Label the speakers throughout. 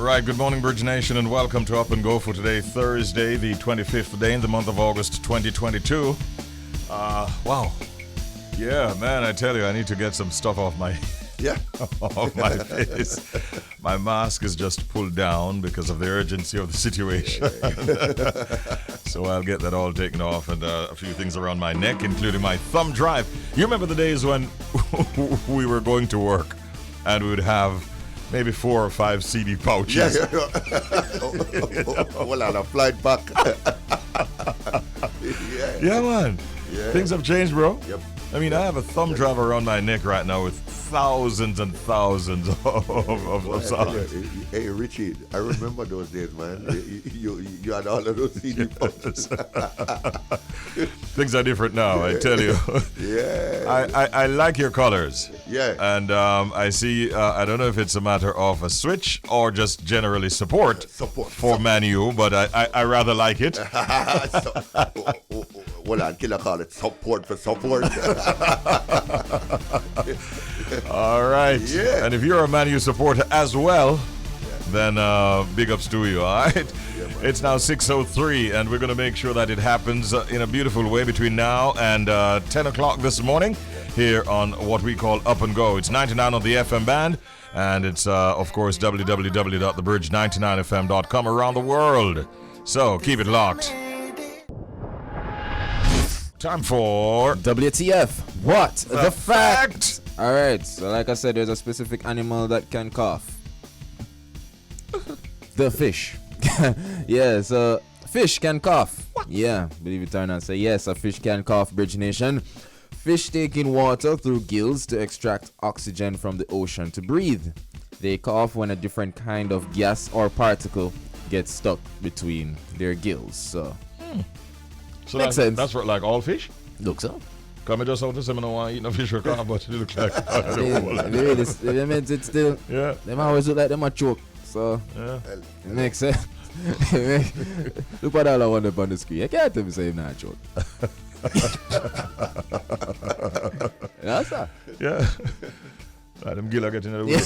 Speaker 1: right, good morning, Bridge Nation, and welcome to Up and Go for today, Thursday, the 25th day in the month of August 2022. Wow. Yeah, man, I tell you, I need to get some stuff off my off my face. My mask is just pulled down because of the urgency of the situation. So I'll get that all taken off and a few things around my neck, including my thumb drive. You remember the days when we were going to work and we would have maybe 4 or 5 CD pouches?
Speaker 2: Well, on a flight back.
Speaker 1: Yeah, man.
Speaker 2: Yeah.
Speaker 1: Things have changed, bro.
Speaker 2: Yep.
Speaker 1: I mean, I have a thumb drive around my neck right now with thousands and thousands of songs.
Speaker 2: Hey, Richie, I remember those days, man. You had all of those CD pouches.
Speaker 1: Things are different now, I tell you.
Speaker 2: Yeah.
Speaker 1: I like your colors.
Speaker 2: Yeah.
Speaker 1: And I see, I don't know if it's a matter of a switch or just generally support for Man U, but I rather like it.
Speaker 2: Well, I'd call it support for support.
Speaker 1: All right.
Speaker 2: Yeah.
Speaker 1: And if you're a Man U supporter as well, then big ups to you, all right?
Speaker 2: Yeah,
Speaker 1: it's now 6:03, and we're going to make sure that it happens in a beautiful way between now and 10 o'clock this morning here on what we call Up and Go. It's 99 on the FM band, and it's, of course, www.thebridge99fm.com around the world. So keep it locked. Time for
Speaker 3: WTF. What?
Speaker 1: The fact.
Speaker 3: Alright, so like I said, there's a specific animal that can cough. The fish. Yeah, so fish can cough. What? Yeah, believe it or not. So yes, a fish can cough, Bridge Nation. Fish take in water through gills to extract oxygen from the ocean to breathe. They cough when a different kind of gas or particle gets stuck between their gills. So makes sense.
Speaker 1: That's for like all fish?
Speaker 3: Looks so.
Speaker 1: Come I just out to say I don't want to eat no fish or crab, but it looks like
Speaker 3: it's still,
Speaker 1: yeah.
Speaker 3: them always look like them a choke. So
Speaker 1: Yeah.
Speaker 3: it makes sense. Look at all I want up on the screen. I can't tell me say him not a choke. That's that.
Speaker 1: Yeah. Them gill are getting in the way.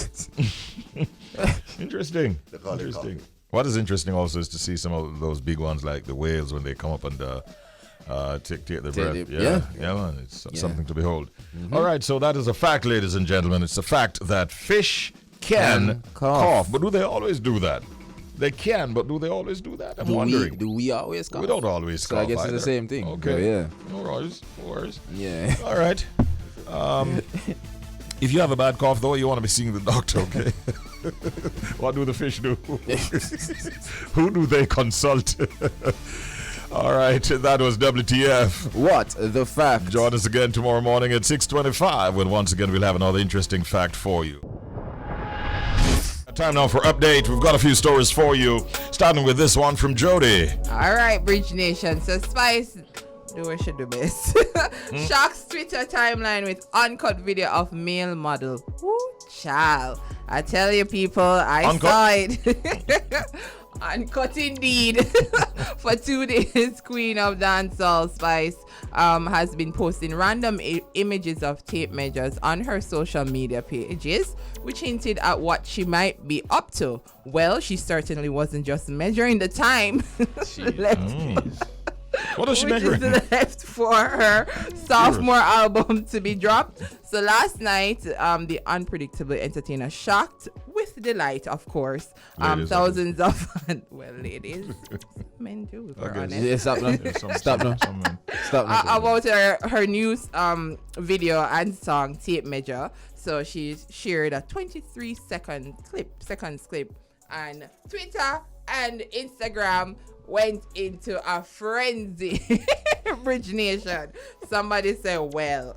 Speaker 1: Interesting. Interesting. What is interesting also is to see some of those big ones like the whales when they come up and take their breath. Yeah, man. It's something to behold. Mm-hmm. All right, so that is a fact, ladies and gentlemen. It's a fact that fish can cough. But do they always do that? They can, but do they always do that? I'm wondering.
Speaker 3: Do we always cough?
Speaker 1: We don't always cough.
Speaker 3: So I guess
Speaker 1: either.
Speaker 3: it's the same thing.
Speaker 1: Okay.
Speaker 3: Yeah.
Speaker 1: No worries.
Speaker 3: Yeah.
Speaker 1: All right. If you have a bad cough, though, you want to be seeing the doctor, okay? What do the fish do? Who do they consult? All right, that was WTF.
Speaker 3: What? The fact.
Speaker 1: Join us again tomorrow morning at 6:25 when once again we'll have another interesting fact for you. Time now for update. We've got a few stories for you, starting with this one from Jody.
Speaker 4: All right, Bridge Nation. So Spice, do what she do best. Shocks Twitter timeline with uncut video of male model. Woo, child. I tell you, people, I saw it. Uncut indeed. For 2 days, Queen of Dancehall Spice has been posting random images of tape measures on her social media pages, which hinted at what she might be up to. Well, she certainly wasn't just measuring the time
Speaker 1: What does she
Speaker 4: which
Speaker 1: measure?
Speaker 4: is left for her sophomore album to be dropped. So last night, the unpredictable entertainer shocked with delight, of course, thousands of ladies, men too, if we're honest.
Speaker 3: Yeah, stop now. Stop now.
Speaker 4: About her new video and song Tape Measure. So she shared a 23-second clip, and Twitter and Instagram went into a frenzy. Bridge Nation. Somebody said, well,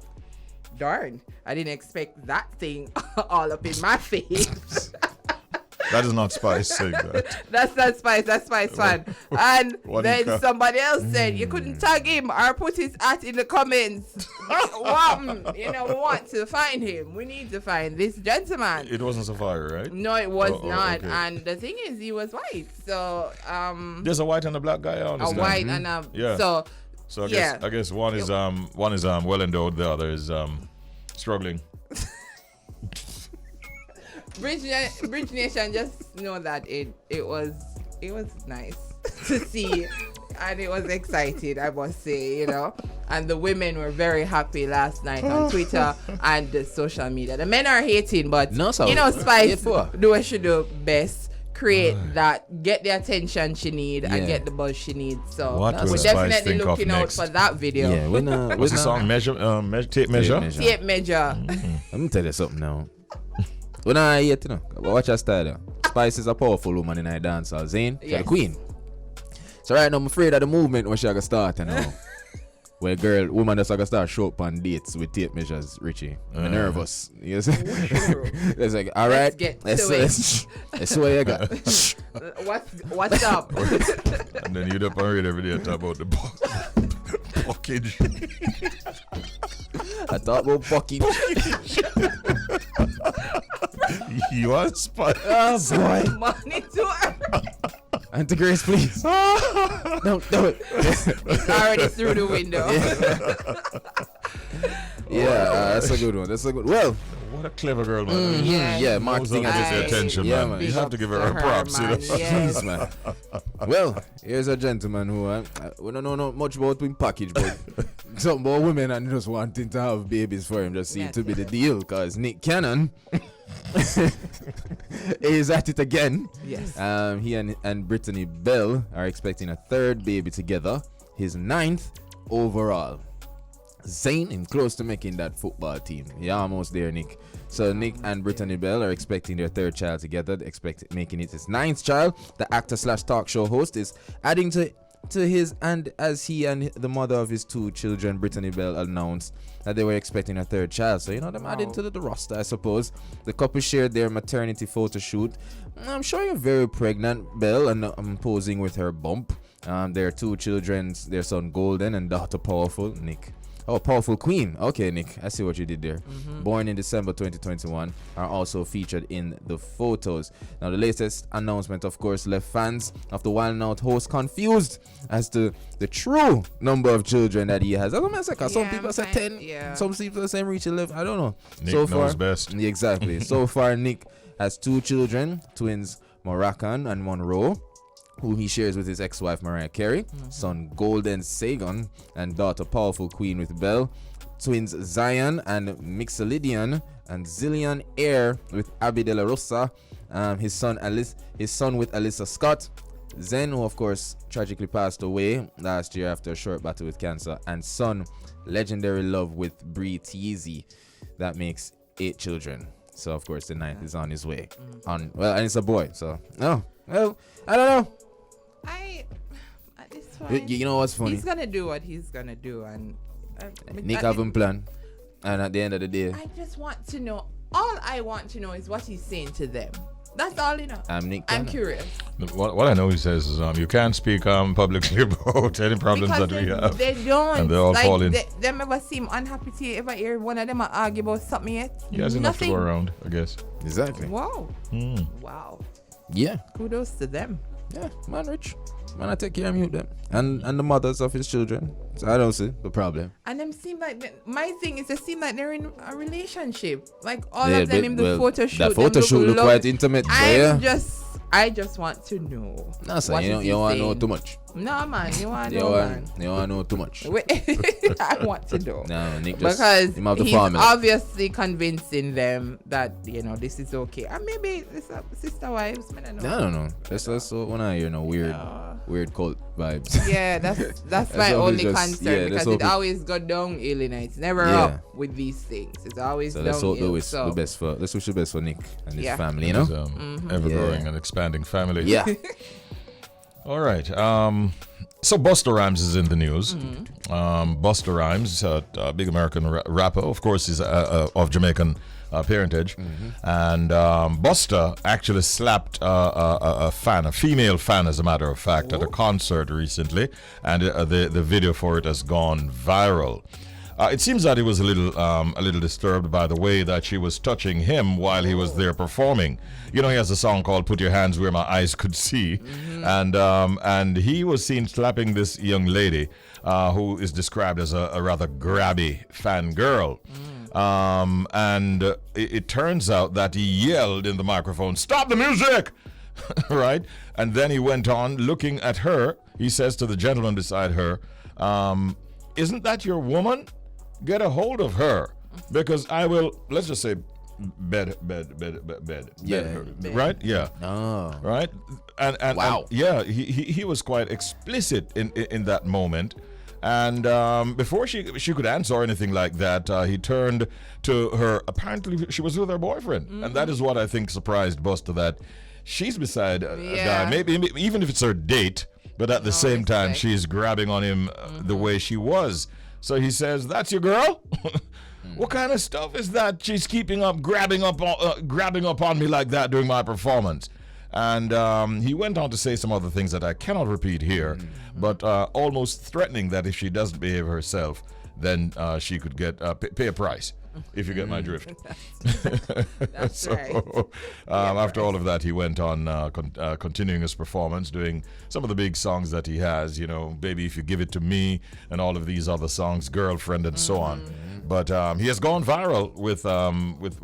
Speaker 4: darn, I didn't expect that thing all up in my face.
Speaker 1: That is not Spice saying that.
Speaker 4: That's not Spice. That's Spice fan. And then somebody else said you couldn't tag him or put his at in the comments. We want to find him. We need to find this gentleman.
Speaker 1: It wasn't Safari, right?
Speaker 4: No, it was not.
Speaker 1: Okay.
Speaker 4: And the thing is, he was white. So
Speaker 1: there's a white and a black guy on this.
Speaker 4: A white and a So
Speaker 1: I guess one is well endowed, the other is struggling.
Speaker 4: Bridge Nation, just know that it was nice to see, and it was exciting, I must say, you know. And the women were very happy last night on Twitter and the social media. The men are hating, but
Speaker 3: No, so
Speaker 4: you know, Spice
Speaker 3: yeah,
Speaker 4: do what she do best. Create that, get the attention she need, and get the buzz she needs. So
Speaker 1: What will
Speaker 4: we're
Speaker 1: Spice
Speaker 4: definitely
Speaker 1: think of
Speaker 4: looking out
Speaker 1: next?
Speaker 4: for that video.
Speaker 3: Yeah,
Speaker 1: What's the song? Tape measure?
Speaker 4: Tape measure.
Speaker 3: Let me tell you something now. When I yet, you know, watch her style. Spice is a powerful woman in our dancehall. Zane, she's the queen. So right now, I'm afraid of the movement when she gonna start, you know. Where woman just gonna start show up on dates with tape measures, Richie. I'm nervous. You see? It's like, all right, let's see what you got.
Speaker 4: What's up?
Speaker 1: And then you'd up and read every day and talk about the package.
Speaker 3: I thought about fucking.
Speaker 1: You are Spice.
Speaker 3: Oh boy.
Speaker 4: Money to her.
Speaker 3: Auntie Grace, please. Don't do it.
Speaker 4: It's already through the window.
Speaker 3: That's a good one. That's a good. Well,
Speaker 1: What a clever girl, man.
Speaker 3: yeah, marketing
Speaker 1: Knows how to get the attention,
Speaker 3: Yeah,
Speaker 1: man.
Speaker 3: man.
Speaker 1: You have to give her her
Speaker 4: Big
Speaker 1: props, you know.
Speaker 4: ups to her, man.
Speaker 3: Jeez, man. Well, here's a gentleman who we don't know not much about him package, but something about women and just wanting to have babies for him just seems to be the deal. Cause Nick Cannon is at it again.
Speaker 4: Yes.
Speaker 3: He and Brittany Bell are expecting a third baby together, his 9th overall. Zayn him close to making that football team. Yeah, almost there, Nick. So Nick and Brittany Bell are expecting their third child together, making it his 9th child. The actor / talk show host is adding to his, and as he and the mother of his 2 children, Brittany Bell, announced that they were expecting a third child. So, you know, them adding to the roster, I suppose. The couple shared their maternity photo shoot. I'm showing a very pregnant Bell and posing with her bump. Their 2 children, their son Golden and daughter Powerful, Nick. Oh, Powerful Queen. Okay, Nick, I see what you did there. Born in December 2021, are also featured in the photos. Now, the latest announcement, of course, left fans of the Wild Out host confused as to the true number of children that he has. I don't know, some people say 10, some people say reach 11. I don't know.
Speaker 1: Nick
Speaker 3: so far,
Speaker 1: knows best.
Speaker 3: Exactly. So far, Nick has 2 children, twins Moroccan and Monroe, who he shares with his ex-wife Mariah Carey, son Golden Sagan, and daughter Powerful Queen with Belle, twins Zion and Mixolydian, and Zillion Air with Abby De La Rosa, his son with Alyssa Scott, Zen, who of course tragically passed away last year after a short battle with cancer, and son Legendary Love with Bree Teasy. That makes 8 children. So of course the 9th is on his way. And it's a boy. So I don't know.
Speaker 4: At this point,
Speaker 3: You know what's funny?
Speaker 4: he's gonna do what he's gonna do, and
Speaker 3: Nick have him plan, and at the end of the day,
Speaker 4: I just want to know. All I want to know is what he's saying to them. That's all, you know.
Speaker 3: I'm Nick.
Speaker 4: I'm
Speaker 3: Cannon.
Speaker 4: curious.
Speaker 1: What I know he says is you can't speak publicly about any problems
Speaker 4: Because
Speaker 1: that we have.
Speaker 4: they don't.
Speaker 1: And they all
Speaker 4: like,
Speaker 1: fall in.
Speaker 4: Them ever seem unhappy to you ever hear one of them argue about something yet?
Speaker 1: He has enough to
Speaker 4: Nothing.
Speaker 1: go around, I guess.
Speaker 3: Exactly.
Speaker 4: Wow. Wow.
Speaker 3: Yeah.
Speaker 4: Kudos to them.
Speaker 3: Yeah, man, Rich. Man, I take care of you them and the mothers of his children. So I don't see the problem.
Speaker 4: And them seem like my thing is they seem like they're in a relationship. Like all
Speaker 3: Yeah,
Speaker 4: of them
Speaker 3: but-
Speaker 4: in the
Speaker 3: well,
Speaker 4: photo shoot.
Speaker 3: that photo shoot look quite intimate. So yeah.
Speaker 4: I just want to know.
Speaker 3: No, sir,
Speaker 4: what
Speaker 3: you
Speaker 4: is he
Speaker 3: don't want to know
Speaker 4: saying.
Speaker 3: too much.
Speaker 4: No, man, you want to
Speaker 3: You
Speaker 4: know,
Speaker 3: want
Speaker 4: man.
Speaker 3: to know too much.
Speaker 4: I want to know.
Speaker 3: No, Nick just
Speaker 4: Because
Speaker 3: him have the
Speaker 4: he's
Speaker 3: formula.
Speaker 4: obviously convincing them that, you know, this is okay. And maybe it's a sister wives. I don't know.
Speaker 3: I don't know. That's when I hear weird cult vibes.
Speaker 4: Yeah, that's my
Speaker 3: That's
Speaker 4: only
Speaker 3: just-
Speaker 4: concern
Speaker 3: yeah,
Speaker 4: because
Speaker 3: that's
Speaker 4: it
Speaker 3: all
Speaker 4: always go down ill, you know. It's never
Speaker 3: Yeah.
Speaker 4: up with these things. It's always
Speaker 3: So let's
Speaker 4: down
Speaker 3: hope the
Speaker 4: ill.
Speaker 3: wish the best for let's wish the best for Nick and his
Speaker 4: Yeah.
Speaker 3: family, you know?
Speaker 1: His, ever-growing
Speaker 3: Yeah.
Speaker 1: and expanding family.
Speaker 3: Yeah.
Speaker 1: All right. So Busta Rhymes is in the news. Busta Rhymes, a big American rapper, of course, is of Jamaican parentage. And Busta actually slapped a female fan, as a matter of fact, at a concert recently. And the video for it has gone viral. It seems that he was a little disturbed by the way that she was touching him while he was there performing. You know, he has a song called "Put Your Hands Where My Eyes Could See," and he was seen slapping this young lady who is described as a rather grabby fangirl. And it turns out that he yelled in the microphone, "Stop the music!" Right? And then he went on looking at her. He says to the gentleman beside her, "Isn't that your woman? Get a hold of her, because I will," let's just say, bed
Speaker 3: Yeah,
Speaker 1: her,
Speaker 3: bed.
Speaker 1: right? Yeah.
Speaker 3: Oh.
Speaker 1: Right? And
Speaker 3: Wow.
Speaker 1: and, yeah, he was quite explicit in that moment. And before she could answer or anything like that, he turned to her. Apparently, she was with her boyfriend, and that is what I think surprised Busta, that she's beside a guy. Maybe even if it's her date, but at the same time, she's grabbing on him the way she was. So he says, "That's your girl." What kind of stuff is that? She's keeping up, grabbing up on me like that during my performance. And he went on to say some other things that I cannot repeat here, but almost threatening that if she doesn't behave herself, then she could get pay a price. If you get my drift.
Speaker 4: That's
Speaker 1: So,
Speaker 4: right.
Speaker 1: after all of that, he went on continuing his performance, doing some of the big songs that he has, "Baby If You Give It To Me," and all of these other songs, "Girlfriend," and so on. But he has gone viral with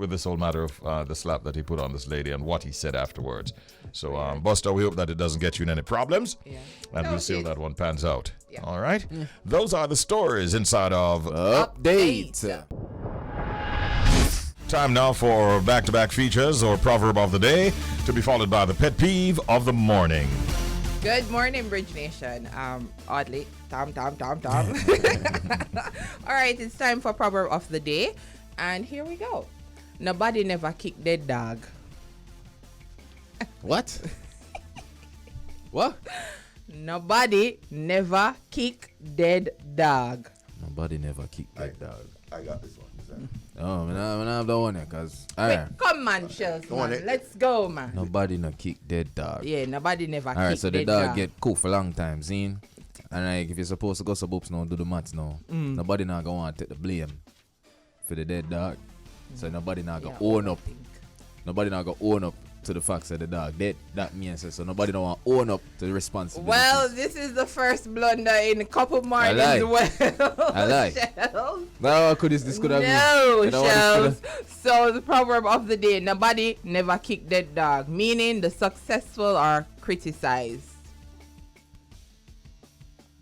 Speaker 1: this whole matter of the slap that he put on this lady and what he said afterwards. So, Busta, we hope that it doesn't get you in any problems.
Speaker 4: Yeah.
Speaker 1: And we'll see how that one pans out.
Speaker 4: Yeah.
Speaker 1: All right? Those are the stories inside of
Speaker 3: Update.
Speaker 1: Time now for back-to-back features or proverb of the day, to be followed by the pet peeve of the morning.
Speaker 4: Good morning, Bridge Nation. Oddly, Tom. All right, it's time for proverb of the day, and here we go. Nobody never kick dead dog.
Speaker 3: What? What?
Speaker 4: Nobody never kick dead dog.
Speaker 3: Nobody never kicked that dog.
Speaker 2: I got this one.
Speaker 3: Oh, man, I don't want it, cause
Speaker 4: Wait, come on, Shelz,
Speaker 2: Go on,
Speaker 4: man. Let's go, man.
Speaker 3: nobody no kick dead dog.
Speaker 4: Yeah, nobody never
Speaker 3: All
Speaker 4: kick
Speaker 3: right, so the
Speaker 4: dead
Speaker 3: dog
Speaker 4: dog.
Speaker 3: get cooked for a long time, see? And like, if you're supposed to go some boops now, do the maths now. Nobody not gonna want to take the blame for the dead dog. So nobody not gonna own up. Nobody not gonna own up to the facts of the dog dead. That means so nobody don't want to own up to the responsibility.
Speaker 4: Well, this is the first blunder in a couple mornings.
Speaker 3: lie.
Speaker 4: Well,
Speaker 3: I lie.
Speaker 4: Shelz.
Speaker 3: No, this could have
Speaker 4: No,
Speaker 3: been. You know what this
Speaker 4: Shelz.
Speaker 3: coulda-
Speaker 4: So the proverb of the day: nobody never kick dead dog, meaning the successful are criticized.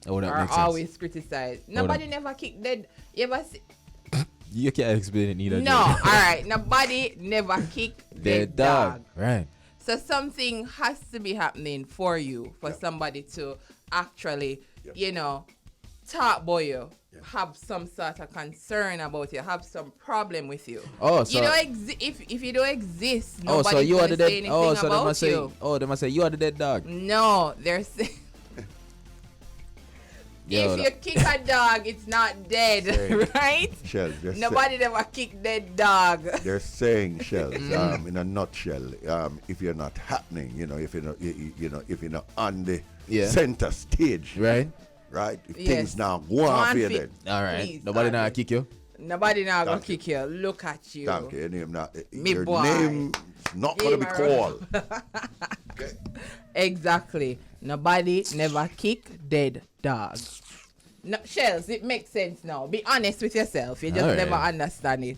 Speaker 3: Oh, that
Speaker 4: Are
Speaker 3: makes sense.
Speaker 4: always criticized. Nobody never kick dead. You ever see?
Speaker 3: You can't explain it neither.
Speaker 4: No, all right. Nobody never kick dead dog.
Speaker 3: Right.
Speaker 4: So something has to be happening for you, for somebody to actually, talk about you, have some sort of concern about you, have some problem with you.
Speaker 3: Oh, so
Speaker 4: you don't if you don't exist,
Speaker 3: oh,
Speaker 4: nobody
Speaker 3: so you are the
Speaker 4: can say
Speaker 3: dead.
Speaker 4: anything
Speaker 3: Oh, so they
Speaker 4: about
Speaker 3: must say.
Speaker 4: you.
Speaker 3: Oh, they must say you are the dead dog.
Speaker 4: No, they're saying.
Speaker 3: Yo,
Speaker 4: If you kick a dog, it's not dead, right?
Speaker 2: Shelz,
Speaker 4: Nobody never kick dead dog.
Speaker 2: they're saying, Shelz, in a nutshell, if you're not happening, if you're not, if you're not on the center stage,
Speaker 3: Right.
Speaker 2: right? If
Speaker 4: Yes.
Speaker 2: things now go on for you, then
Speaker 3: All right.
Speaker 4: Please,
Speaker 3: Nobody
Speaker 4: Daddy.
Speaker 3: not kick you.
Speaker 4: Nobody now gonna
Speaker 2: Thank you.
Speaker 4: kick you. Look at you.
Speaker 2: thank you. Your name not,
Speaker 4: Me
Speaker 2: your
Speaker 4: boy.
Speaker 2: name is not gonna be
Speaker 4: Game
Speaker 2: called.
Speaker 4: Exactly. Nobody never kick dead dog. No, Shelz, it makes sense now. Be honest with yourself. You just
Speaker 3: Alright.
Speaker 4: never understand it.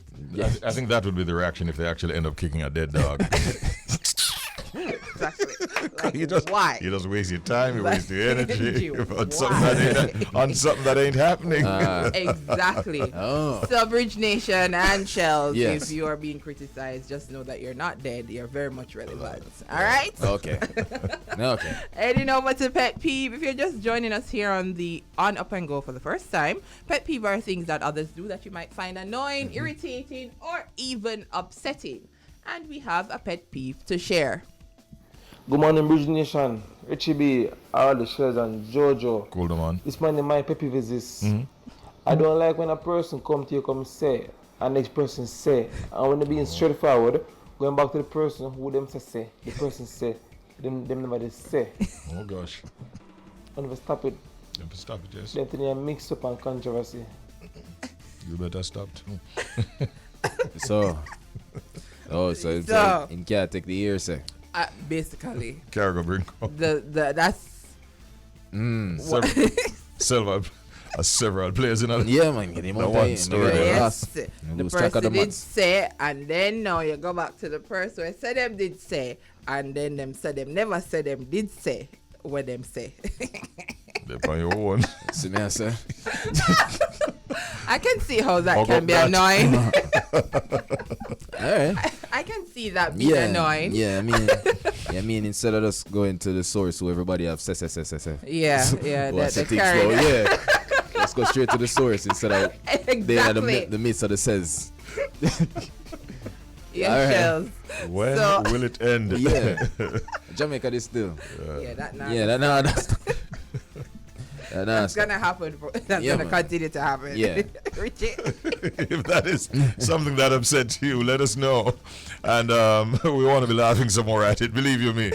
Speaker 1: I think that would be the reaction if they actually end up kicking a dead dog.
Speaker 4: Exactly. Like,
Speaker 1: you just
Speaker 4: why?
Speaker 1: You just waste your time, you waste your energy on
Speaker 4: Why?
Speaker 1: something that ain't happening.
Speaker 4: Exactly.
Speaker 3: Oh.
Speaker 4: So, Bridge Nation and Shelz,
Speaker 3: Yes.
Speaker 4: if you are being criticized, just know that you're not dead. You're very much relevant. All right?
Speaker 3: Okay. Okay.
Speaker 4: Heading over to Pet Peeve. If you're just joining us here on Up and Go for the first time, Pet Peeve are things that others do that you might find annoying, irritating, or even upsetting. And we have a pet peeve to share.
Speaker 5: Good morning, Bridge Nation. Richie B, Italy Shelz, and Jojo.
Speaker 1: Cool, them on.
Speaker 5: This morning, my pet peeve is this. I don't like when a person come to you, come say, and next person say, and when they being straightforward, going back to the person who them say, the person say, them never they say.
Speaker 1: Oh gosh.
Speaker 5: And never stop it.
Speaker 1: You better stop it, Jess.
Speaker 5: Then you mix up and controversy.
Speaker 1: You better stop too.
Speaker 3: So. Oh, so
Speaker 4: So-
Speaker 3: in can't take the ear, say.
Speaker 4: Basically,
Speaker 1: Cargo bring.
Speaker 4: that's
Speaker 1: Silver. several players in a
Speaker 3: Yeah, man. Get him out
Speaker 1: one
Speaker 3: there.
Speaker 1: story.
Speaker 4: Yes,
Speaker 3: Lose
Speaker 4: the
Speaker 3: track of the
Speaker 4: person did
Speaker 3: months.
Speaker 4: say, and then now you go back to the person who said them did say, and then them said them never said them did say what them say.
Speaker 1: They're on your own.
Speaker 3: See me, I say.
Speaker 4: I can see how that
Speaker 1: Hug
Speaker 4: can
Speaker 1: up
Speaker 4: be
Speaker 1: that.
Speaker 4: annoying.
Speaker 3: All right.
Speaker 4: I can see that being
Speaker 3: Yeah,
Speaker 4: annoying.
Speaker 3: yeah. I mean, instead of just going to the source where everybody have say.
Speaker 4: Yeah,
Speaker 3: What's
Speaker 4: the
Speaker 3: the thing for? Yeah. Let's go straight to the source instead of being at
Speaker 4: Exactly.
Speaker 3: the midst of the says.
Speaker 4: Yeah,
Speaker 3: All right.
Speaker 4: Shelz.
Speaker 1: When
Speaker 4: So-
Speaker 1: will it end?
Speaker 3: Yeah. Jamaica this still.
Speaker 4: Yeah, that now.
Speaker 3: Yeah, that's
Speaker 4: That's gonna happen. That's
Speaker 3: Yeah,
Speaker 4: gonna
Speaker 3: man.
Speaker 4: continue to happen.
Speaker 3: Yeah.
Speaker 4: Richie.
Speaker 1: If that is something that upsets you, let us know. And we want to be laughing some more at it, believe you me.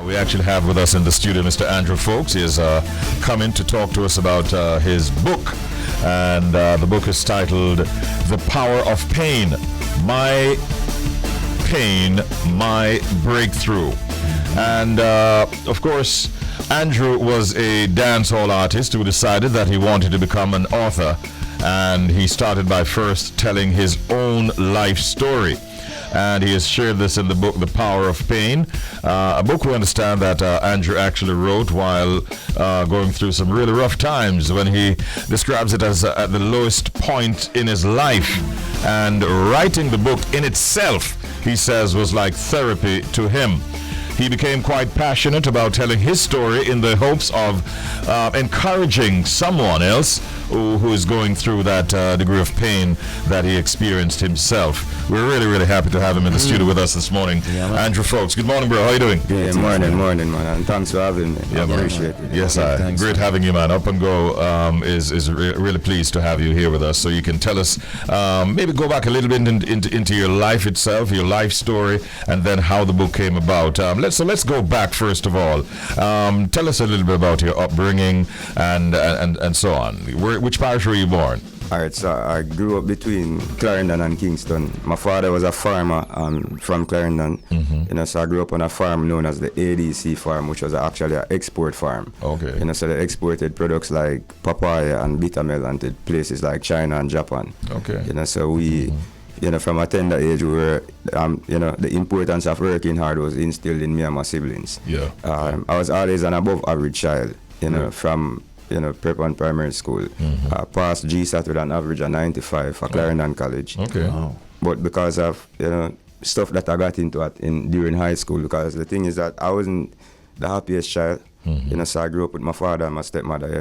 Speaker 1: We actually have with us in the studio Mr. Andrew Folks. He has come in to talk to us about his book. And the book is titled The Power of Pain. My Pain, My Breakthrough. And of course, Andrew was a dancehall artist who decided that he wanted to become an author. And he started by first telling his own life story. And he has shared this in the book, The Power of Pain, a book we understand that Andrew actually wrote while going through some really rough times, when he describes it as at the lowest point in his life. And writing the book in itself, he says, was like therapy to him. He became quite passionate about telling his story in the hopes of encouraging someone else who is going through that degree of pain that he experienced himself. We're really, really happy to have him in the studio with us this morning. Andrew Folks, good morning, bro. How you doing?
Speaker 6: Yeah, morning, man. And thanks for having me.
Speaker 1: Yeah,
Speaker 6: I
Speaker 1: man.
Speaker 6: appreciate it.
Speaker 1: Yes,
Speaker 3: Thanks,
Speaker 1: great having you, man. Up and Go is really pleased to have you here with us. So you can tell us, maybe go back a little bit into your life itself, your life story, and then how the book came about. Let's go back first of all. Tell us a little bit about your upbringing and so on. Which parish were you born?
Speaker 6: All right, so I grew up between Clarendon and Kingston. My father was a farmer from Clarendon. So I grew up on a farm known as the ADC farm, which was actually an export farm.
Speaker 1: Okay.
Speaker 6: So they exported products like papaya and bitter melon to places like China and Japan.
Speaker 1: Okay.
Speaker 6: So we, from a tender age, we were, the importance of working hard was instilled in me and my siblings.
Speaker 1: Yeah.
Speaker 6: I was always an above average child, from prep and primary school. Passed GSAT with an average of 95 for Clarendon College.
Speaker 1: Okay.
Speaker 3: Wow.
Speaker 6: But because of, stuff that I got into during high school, because the thing is that I wasn't the happiest child. So I grew up with my father and my stepmother.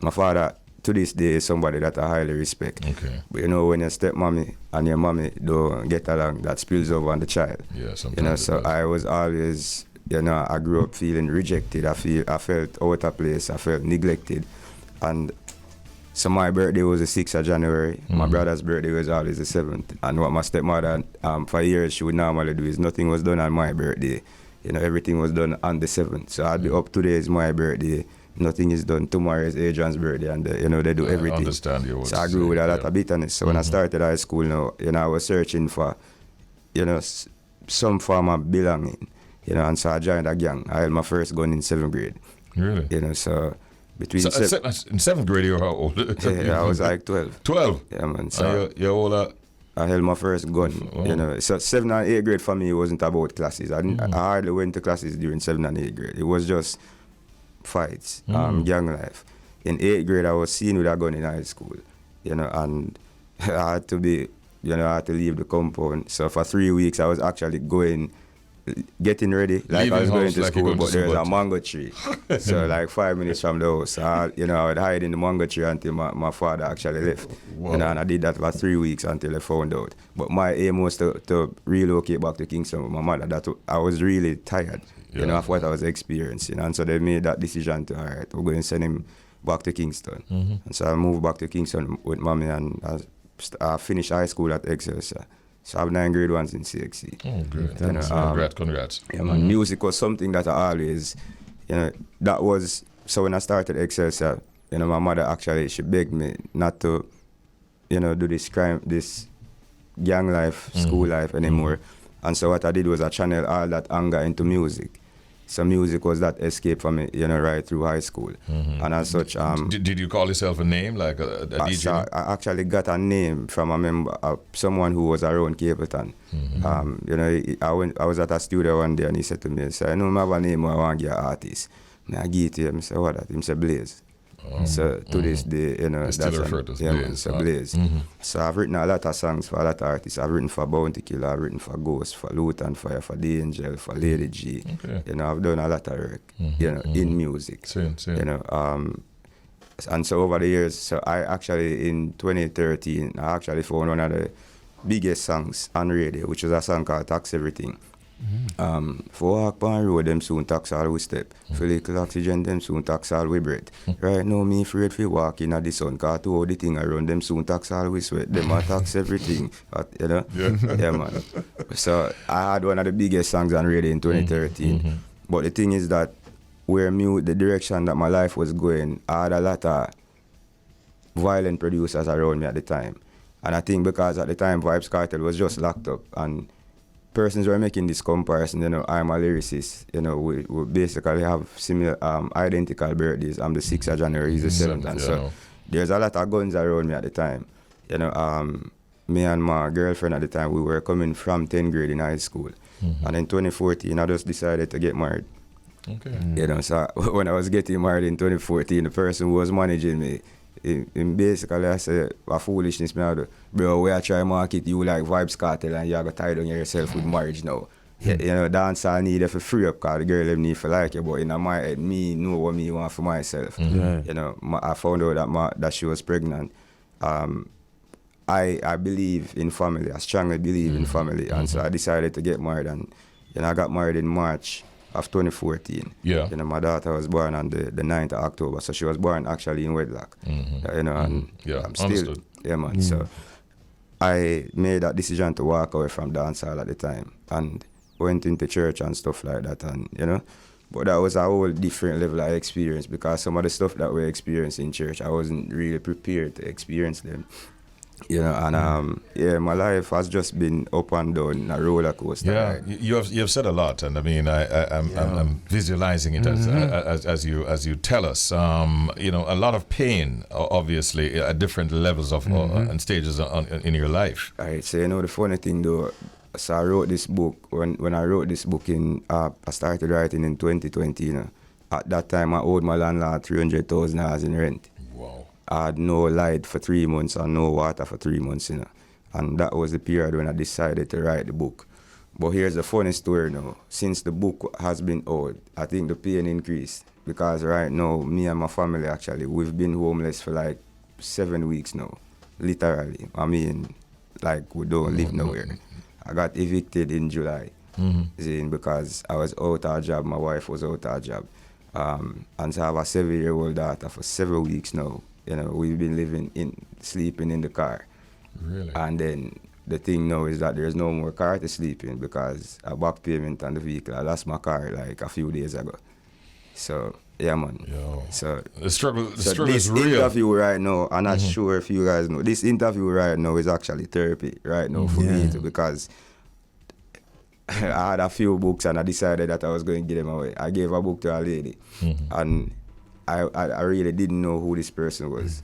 Speaker 6: My father, to this day, is somebody that I highly respect.
Speaker 1: Okay.
Speaker 6: But when your stepmommy and your mommy don't get along, that spills over on the child.
Speaker 1: Yeah, sometimes.
Speaker 6: So I was always, I grew up feeling rejected. I felt out of place. I felt neglected. And so my birthday was the 6th of January. My brother's birthday was always the 7th. And what my stepmother, for years, she would normally do is nothing was done on my birthday. Everything was done on the 7th. So I'd be up, today is my birthday. Nothing is done. Tomorrow is Adrian's birthday, and they do everything.
Speaker 1: I understand you.
Speaker 6: So I grew with a lot of bitterness. So when I started high school now, I was searching for, some form of belonging. And so I joined a gang. I had my first gun in 7th grade.
Speaker 1: Really?
Speaker 6: So between
Speaker 1: in 7th grade, you were how old?
Speaker 6: I was like 12.
Speaker 1: 12?
Speaker 6: Yeah, man. So
Speaker 1: you're older.
Speaker 6: I held my first gun.
Speaker 1: Wow.
Speaker 6: So 7th and 8th grade for me wasn't about classes. I hardly went to classes during 7th and 8th grade. It was just fights, gang life. In 8th grade, I was seen with a gun in high school, and I had to be, I had to leave the compound. So for 3 weeks, I was actually getting ready, like I was going to school, but there was a mango tree. So like 5 minutes from the house, I would hide in the mango tree until my father actually left. And I did that for 3 weeks until I found out. But my aim was to relocate back to Kingston with my mother. I was really tired, of what I was experiencing. And so they made that decision to, all right, we're going to send him back to Kingston. And so I moved back to Kingston with mommy, and I finished high school at Excelsior. So I have 9 grade 1s in CXC.
Speaker 1: Oh, good. Congrats.
Speaker 6: Yeah, man. Music was something that I always, that was, so when I started Excelsior, my mother actually, she begged me not to, do this gang life, school life anymore. And so what I did was I channeled all that anger into music. So music was that escape for me, right through high school. And as such,
Speaker 1: did you call yourself a name, like a DJ?
Speaker 6: So I actually got a name from a member, someone who was around Capleton. I was at a studio one day and he said to me, I know I have a name I want to get an artist. I give it to him, I said, what that? He said, Blaze. So to this day,
Speaker 1: It's still referred to as Blaze.
Speaker 6: So Blaze. So I've written a lot of songs for a lot of artists. I've written for Bounty Killer, I've written for Ghost, for Luton Fire, for The Angel, for Lady G.
Speaker 1: Okay.
Speaker 6: I've done a lot of work, in music.
Speaker 1: Same.
Speaker 6: And so over the years, so I actually, in 2013, I actually found one of the biggest songs on radio, which was a song called Tax Everything. For walk on road, them soon tax all we step. For little oxygen, them soon tax all we breath. Right now, me afraid for walk in the sun, cause to all the thing around them soon tax all we sweat. Them a tax everything. But, yeah, man. So I had one of the biggest songs on radio in 2013. But the thing is that the direction that my life was going, I had a lot of violent producers around me at the time. And I think because at the time Vybz Kartel was just locked up and persons were making this comparison, I'm a lyricist, we basically have similar, identical birthdays. I'm the 6th of January, he's the 7th, and so there's a lot of guns around me at the time. Me and my girlfriend at the time, we were coming from 10th grade in high school, and in 2014, I just decided to get married.
Speaker 1: Okay.
Speaker 6: So when I was getting married in 2014, the person who was managing me, basically I said, a foolishness, man. Bro, we are trying to market you like Vybz Kartel and you are going to tie down yourself with marriage now. Dancehall need it for free up because the girl them need for like you, but in my head, me know what me want for myself. I found out that she was pregnant. I believe in family. I strongly believe in family. And so I decided to get married, and I got married in March of 2014.
Speaker 1: Yeah.
Speaker 6: My daughter was born on the 9th of October, so she was born actually in wedlock. And I'm still,
Speaker 1: understood.
Speaker 6: Yeah, man. So I made that decision to walk away from dancehall at the time and went into church and stuff like that, and but that was a whole different level of experience because some of the stuff that we experienced in church, I wasn't really prepared to experience them. My life has just been up and down, a roller coaster.
Speaker 1: Yeah,
Speaker 6: ride.
Speaker 1: you have said a lot, and I mean, I'm visualizing it as you tell us. A lot of pain, obviously, at different levels of and stages in your life.
Speaker 6: All right, so the funny thing though, so I wrote this book, when I wrote this book I started writing in 2020, at that time I owed my landlord $300,000 in rent.
Speaker 1: Wow.
Speaker 6: I had no light for 3 months and no water for 3 months, and that was the period when I decided to write the book. But here's the funny story now. Since the book has been out, I think the pain increased because right now, me and my family actually, we've been homeless for like 7 weeks now, literally. I mean, like we don't live nowhere. I got evicted in July, because I was out of job, my wife was out of job. And so I have a 7-year-old daughter for several weeks now. We've been sleeping in the car.
Speaker 1: Really?
Speaker 6: And then the thing now is that there's no more car to sleep in because a back payment on the vehicle. I lost my car like a few days ago. So, yeah, man.
Speaker 1: Yo.
Speaker 6: So
Speaker 1: the struggle
Speaker 6: this
Speaker 1: is real.
Speaker 6: interview right now, I'm not sure if you guys know, this interview right now is actually therapy right now for me too, because I had a few books and I decided that I was going to give them away. I gave a book to a lady and I really didn't know who this person was,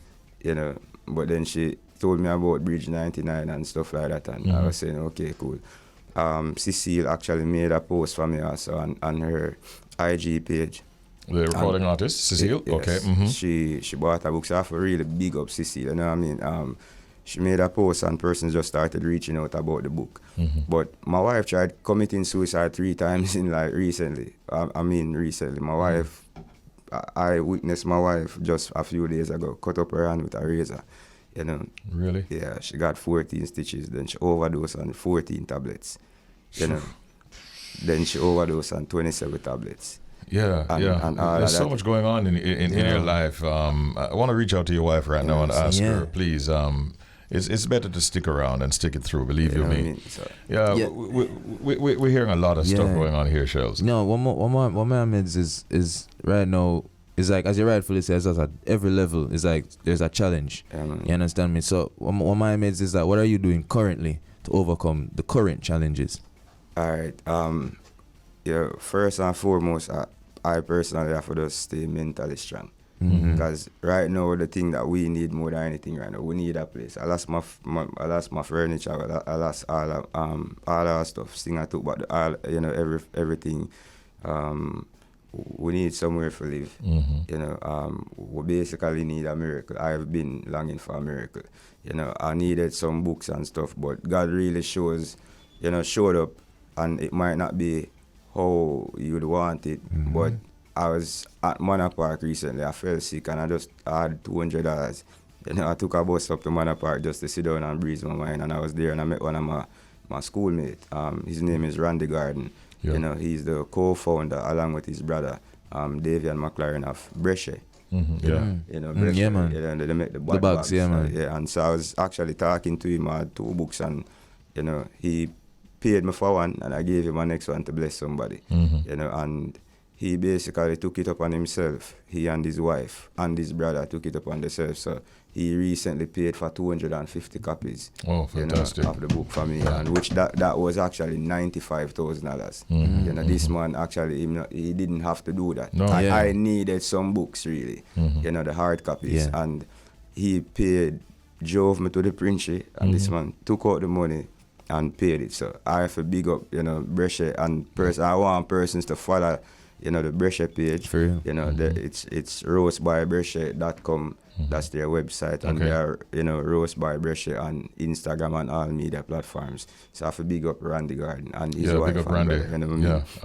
Speaker 6: but then she told me about Bridge 99 and stuff like that, and I was saying, okay, cool. Cecile actually made a post for me also on her IG page.
Speaker 1: The recording artist, Cecile?
Speaker 6: Yes,
Speaker 1: Okay.
Speaker 6: She bought a book, so I have to really big up Cecile, you know what I mean? She made a post and persons just started reaching out about the book. But my wife tried committing suicide 3 times recently. Recently. My wife, I witnessed my wife just a few days ago cut up her hand with a razor.
Speaker 1: Really?
Speaker 6: Yeah, she got 14 stitches, then she overdosed on 14 tablets. Then she overdosed on 27 tablets.
Speaker 1: Yeah,
Speaker 6: And
Speaker 1: there's so much going on in your life. I want to reach out to your wife right now and ask her, please. It's better to stick around and stick it through. Believe you me.
Speaker 6: I mean? So,
Speaker 1: We're hearing a lot of stuff going on here, Shelz.
Speaker 3: No, one more meds is right now. It's like, as you rightfully says, at every level, it's like there's a challenge. You understand me? So one of my meds is that what are you doing currently to overcome the current challenges?
Speaker 6: all right. yeah, first and foremost, I personally have to just stay mentally strong. Because right now, the thing that we need more than anything right now, we need a place. I lost my furniture. I lost all our stuff. Thing I took, but everything. We need somewhere to live. We basically need a miracle. I've been longing for a miracle. I needed some books and stuff, but God really showed up, and it might not be how you'd want it, but I was at Manor Park recently. I fell sick and I had $200. I took a bus up to Manor Park just to sit down and breeze my mind, and I was there and I met one of my schoolmates. His name is Randy Garden. Yeah. He's the co-founder along with his brother, Davian McLaren of Brescia. Brescia,
Speaker 3: yeah, man.
Speaker 6: They make the
Speaker 3: bags, yeah, man.
Speaker 6: And so I was actually talking to him. I had 2 books, and he paid me for one, and I gave him my next one to bless somebody. And he basically took it upon himself. He and his wife and his brother took it upon themselves. So he recently paid for 250 copies.
Speaker 1: Oh, fantastic.
Speaker 6: Of the book for me, and which that was actually $95,000. This man actually he didn't have to do that.
Speaker 1: No.
Speaker 6: I needed some books really, the hard copies, and he drove me to the Princhy, and this man took out the money and paid it. So I have to big up, Brescia, and I want persons to follow, the Brescia page.
Speaker 3: For real.
Speaker 6: It's roastbybrescia.com. That's their website, and they are, Roast by Brescia on Instagram and all media platforms. So I have to big up Randy Garden and his wife.
Speaker 1: Big up Randy.
Speaker 6: And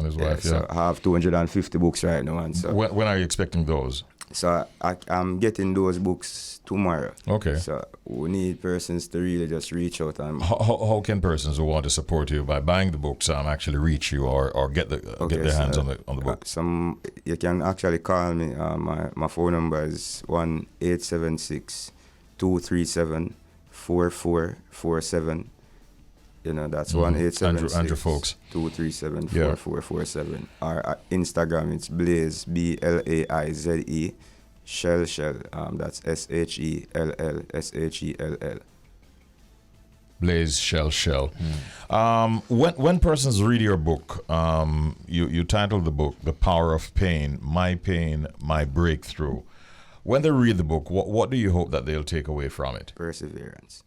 Speaker 1: his wife.
Speaker 6: So I have 250 books right now, and so
Speaker 1: when are you expecting those?
Speaker 6: So I'm getting those books tomorrow.
Speaker 1: Okay.
Speaker 6: So we need persons to really just reach out and.
Speaker 1: How can persons who want to support you by buying the books actually reach you or get their hands on the book?
Speaker 6: You can actually call me. My phone number is 1-876-237-4447. That's 1-876
Speaker 1: Andrew folks
Speaker 6: 237-4447. Our Instagram, it's Blaze BLAIZE Shell. That's SHELL.
Speaker 1: Blaze Shell. When persons read your book, you titled the book "The Power of Pain, My Breakthrough." When they read the book, what do you hope that they'll take away from it?
Speaker 6: Perseverance.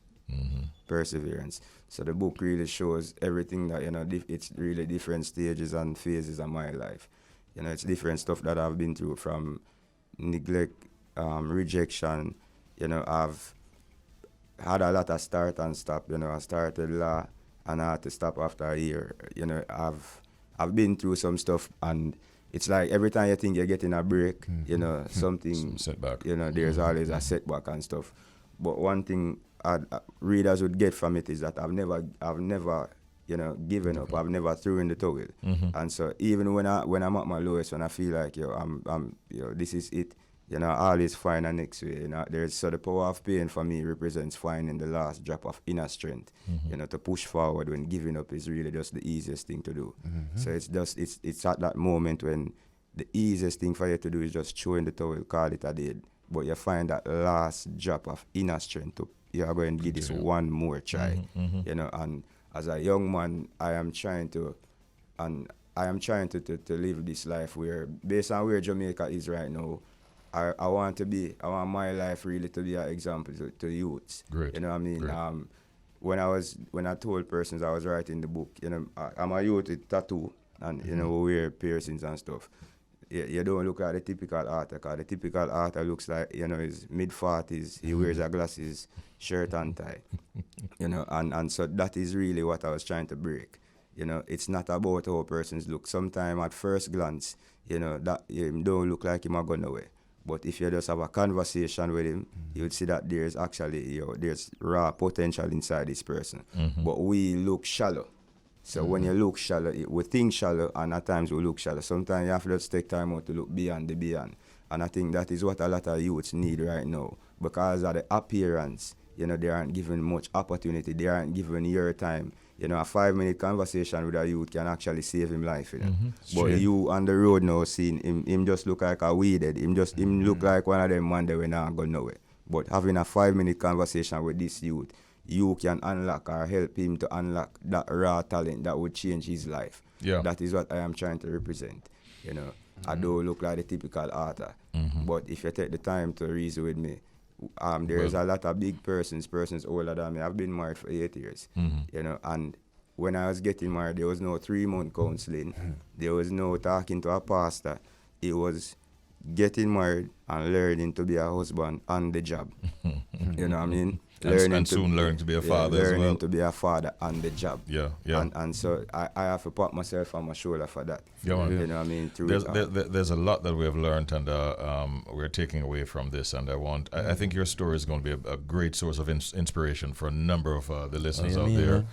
Speaker 6: So the book really shows everything that, it's really different stages and phases of my life. It's different stuff that I've been through, from neglect, rejection. I've had a lot of start and stop. I started law and I had to stop after a year. I've been through some stuff, and it's like every time you think you're getting a break, something,
Speaker 1: some setback.
Speaker 6: There's always a setback and stuff. But one thing readers would get from it is that I've never given up. I've never threw in the towel. And so even when I'm at my lowest, when I feel like I'm this is it, I always find a next way. So the power of pain for me represents finding the last drop of inner strength. To push forward when giving up is really just the easiest thing to do. So it's at that moment when the easiest thing for you to do is just throw in the towel, call it a day. But you find that last drop of inner strength to you are going to give this one more try, and as a young man, I am trying to live this life where, based on where Jamaica is right now, I want my life really to be an example to youths.
Speaker 1: Great.
Speaker 6: You know what I mean? Great. When I told persons I was writing the book, I'm a youth with tattoo, and we wear piercings and stuff. You don't look at the typical artist, because the typical artist looks like, he's mid-40s, he wears a glasses, shirt and tie, and so that is really what I was trying to break. It's not about how persons look. Sometimes at first glance, that him don't look like him a gone away. But if you just have a conversation with him, you'll see that there's actually, there's raw potential inside this person. But we look shallow. So when you look shallow, we think shallow, and at times we look shallow. Sometimes you have to just take time out to look beyond the beyond. And I think that is what a lot of youths need right now. Because of the appearance, they aren't given much opportunity. They aren't given your time. A 5-minute conversation with a youth can actually save him life. But you on the road now seeing him just look like a weeded. Him look like one of them one day when I go nowhere. But having a 5-minute conversation with this youth, you can unlock or help him to unlock that raw talent that would change his life.
Speaker 1: Yeah.
Speaker 6: That is what I am trying to represent. You know, I don't look like the typical author, but if you take the time to reason with me, there's a lot of big persons older than me. I've been married for 8 years, you know, and when I was getting married, there was no 3-month counseling. There was no talking to a pastor. It was getting married and learning to be a husband on the job. You know what I mean?
Speaker 1: And soon learning to be a father as well.
Speaker 6: Learning to be a father on the job.
Speaker 1: Yeah.
Speaker 6: And so I have to pat myself on my shoulder for that.
Speaker 1: Yeah, man.
Speaker 6: You know what I mean?
Speaker 1: There's a lot that we have learned, and we're taking away from this. And I think your story is going to be a great source of inspiration for a number of the listeners out there.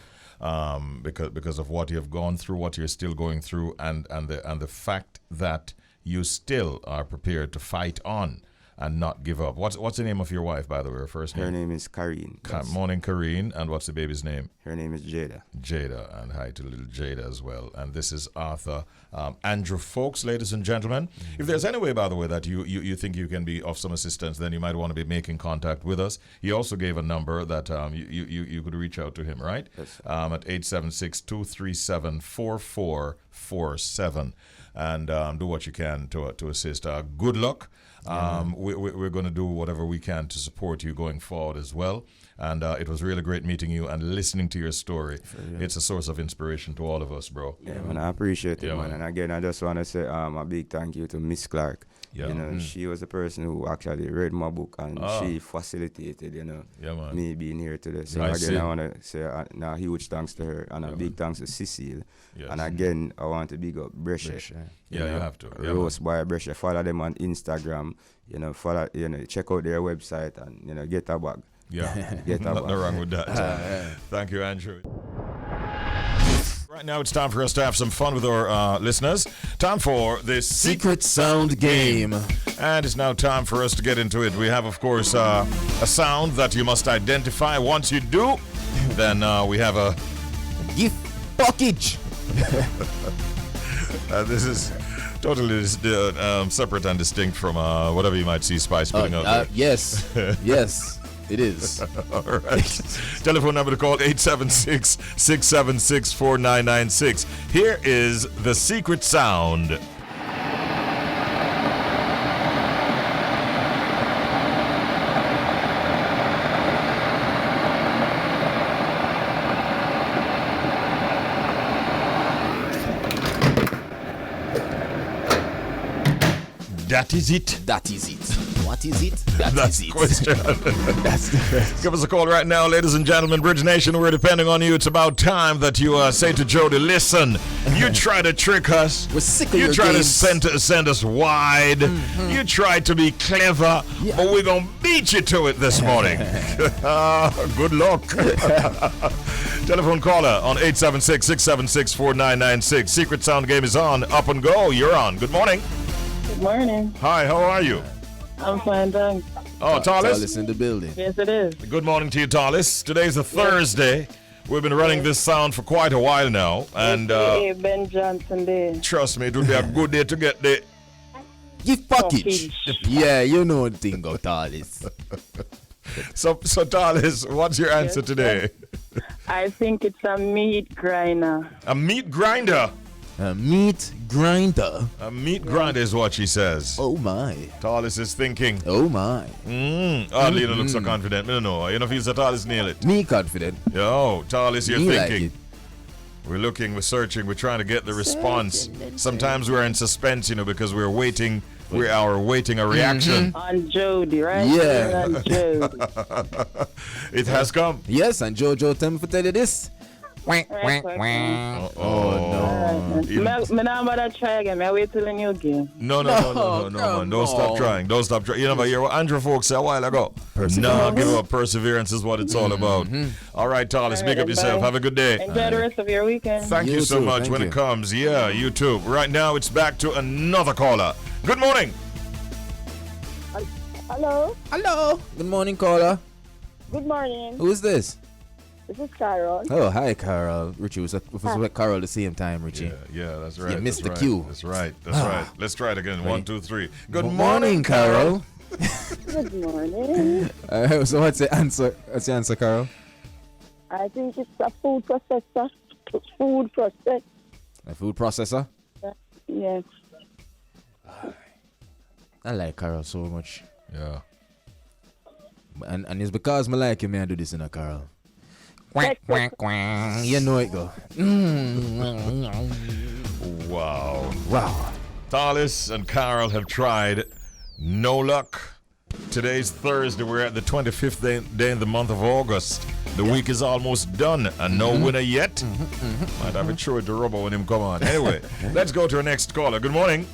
Speaker 1: Because of what you've gone through, what you're still going through, and the fact that you still are prepared to fight on and not give up. What's the name of your wife, by the way? Her first name?
Speaker 6: Her name is Karine.
Speaker 1: Morning, Karine. And what's the baby's name?
Speaker 6: Her name is Jada.
Speaker 1: Jada, and hi to little Jada as well. And this is Arthur Andrew Folks, ladies and gentlemen. If there's any way, by the way, that you think you can be of some assistance, then you might want to be making contact with us. He also gave a number that you could reach out to him, right?
Speaker 6: Yes.
Speaker 1: At 876-237-4447. And do what you can to assist. Good luck. We're going to do whatever we can to support you going forward as well. And it was really great meeting you and listening to your story. It's a source of inspiration to all of us, bro.
Speaker 6: Yeah, man, I appreciate it,
Speaker 1: Yeah,
Speaker 6: man. And again, I just want to say a big thank you to Miss Clark.
Speaker 1: Yeah.
Speaker 6: You know, she was the person who actually read my book, and she facilitated, you know, me being here today. So I want to say a huge thanks to her, and a big thanks to Cecile.
Speaker 1: Yes.
Speaker 6: And again, I want to big up Brescia.
Speaker 1: You have to.
Speaker 6: Rose by Brescia. Follow them on Instagram. You know, check out their website and get a bag.
Speaker 1: Yeah,
Speaker 6: Get a
Speaker 1: nothing
Speaker 6: bag.
Speaker 1: wrong with that. Thank you, Andrew. Right now, it's time for us to have some fun with our listeners. Time for this
Speaker 3: Secret Sound Game.
Speaker 1: And it's now time for us to get into it. We have, of course, a sound that you must identify. Once you do, then we have a
Speaker 3: Gift package.
Speaker 1: this is totally separate and distinct from whatever you might see Spice putting out there.
Speaker 3: Yes. Yes, it is.
Speaker 1: All right. Telephone number to call 876-676-4996. Here is the secret sound. That is it.
Speaker 3: That is it. What is it?
Speaker 1: That's
Speaker 3: is
Speaker 1: the question.
Speaker 3: That's the question.
Speaker 1: Give us a call right now, ladies and gentlemen. Bridge Nation, we're depending on you. It's about time that you say to Jody, listen, you try to trick us.
Speaker 3: We're sick of
Speaker 1: you
Speaker 3: your
Speaker 1: try
Speaker 3: games.
Speaker 1: to send us wide. You try to be clever, but we're going to beat you to it this morning. Good luck. Telephone caller on 876-676-4996. Secret Sound Game is on. Up and go. You're on. Good morning.
Speaker 7: Good morning.
Speaker 1: Hi, how are you?
Speaker 7: I'm fine, thanks.
Speaker 1: Oh, Talis?
Speaker 3: Talis in the building.
Speaker 7: Yes, it is.
Speaker 1: Good morning to you, Talis. Today's a Thursday. We've been running this sound for quite a while now. And
Speaker 7: Hey, Ben Johnson Day.
Speaker 1: trust me, it will be a good day to get the...
Speaker 3: Gift package. Yeah, you know the thing about Talis.
Speaker 1: So Talis, what's your answer today?
Speaker 7: I think it's a meat grinder.
Speaker 1: A meat grinder.
Speaker 3: A meat grinder.
Speaker 1: A meat grinder is what she says.
Speaker 3: Oh my.
Speaker 1: Talis is thinking.
Speaker 3: Oh my.
Speaker 1: Oddly, you don't look so confident. I don't know. You know if he's a Talis nail it.
Speaker 3: Me confident.
Speaker 1: Yo, Talis, you're
Speaker 3: Me like
Speaker 1: thinking.
Speaker 3: it.
Speaker 1: We're looking, we're searching, we're trying to get the response. Sometimes we're in suspense, because we're waiting. We are awaiting a reaction.
Speaker 7: On Jody, right?
Speaker 3: Yeah.
Speaker 7: On Jody.
Speaker 1: It has come.
Speaker 3: Yes, and Jojo, tell me to tell you this.
Speaker 7: Right.
Speaker 3: Oh
Speaker 1: You-
Speaker 7: Me not about to try again. I wait till the new game.
Speaker 1: No, man. Don't stop trying. Don't stop trying. You know, but you're what Andrew Folks said a while ago. No, give up. Perseverance is what it's all about. All right, Talis, big up
Speaker 7: Bye.
Speaker 1: yourself. Have a good day.
Speaker 7: Enjoy the rest of your weekend.
Speaker 1: Thank you
Speaker 3: You
Speaker 1: so
Speaker 3: too,
Speaker 1: much.
Speaker 3: thank
Speaker 1: When
Speaker 3: you.
Speaker 1: it comes, you too. Right now, it's back to another caller. Good morning.
Speaker 7: Hello.
Speaker 3: Hello. Good morning, caller.
Speaker 7: Good morning.
Speaker 3: Who is this?
Speaker 7: This is Carol.
Speaker 3: Oh, hi, Carol. Richie was with Carol at the same time, Richie.
Speaker 1: Yeah, that's right.
Speaker 3: You missed
Speaker 1: that's
Speaker 3: the
Speaker 1: right,
Speaker 3: cue.
Speaker 1: That's right. That's right. Let's try it again. 1, 2, 3. Good
Speaker 3: morning, Carol.
Speaker 7: Good morning.
Speaker 3: So what's the answer? What's the answer, Carol?
Speaker 7: I think it's a food processor. Food process.
Speaker 3: A food processor?
Speaker 7: Yes.
Speaker 3: I like Carol so much.
Speaker 1: Yeah.
Speaker 3: And it's because I like you, man, I do this in a Carol. Quack, quack, quack. You know it go.
Speaker 1: Wow.
Speaker 3: Wow.
Speaker 1: Talis and Carol have tried. No luck. Today's Thursday. We're at the 25th day in the month of August. The week is almost done and no winner yet. Might have to show it to Robo when him come on. Anyway, let's go to our next caller. Good morning.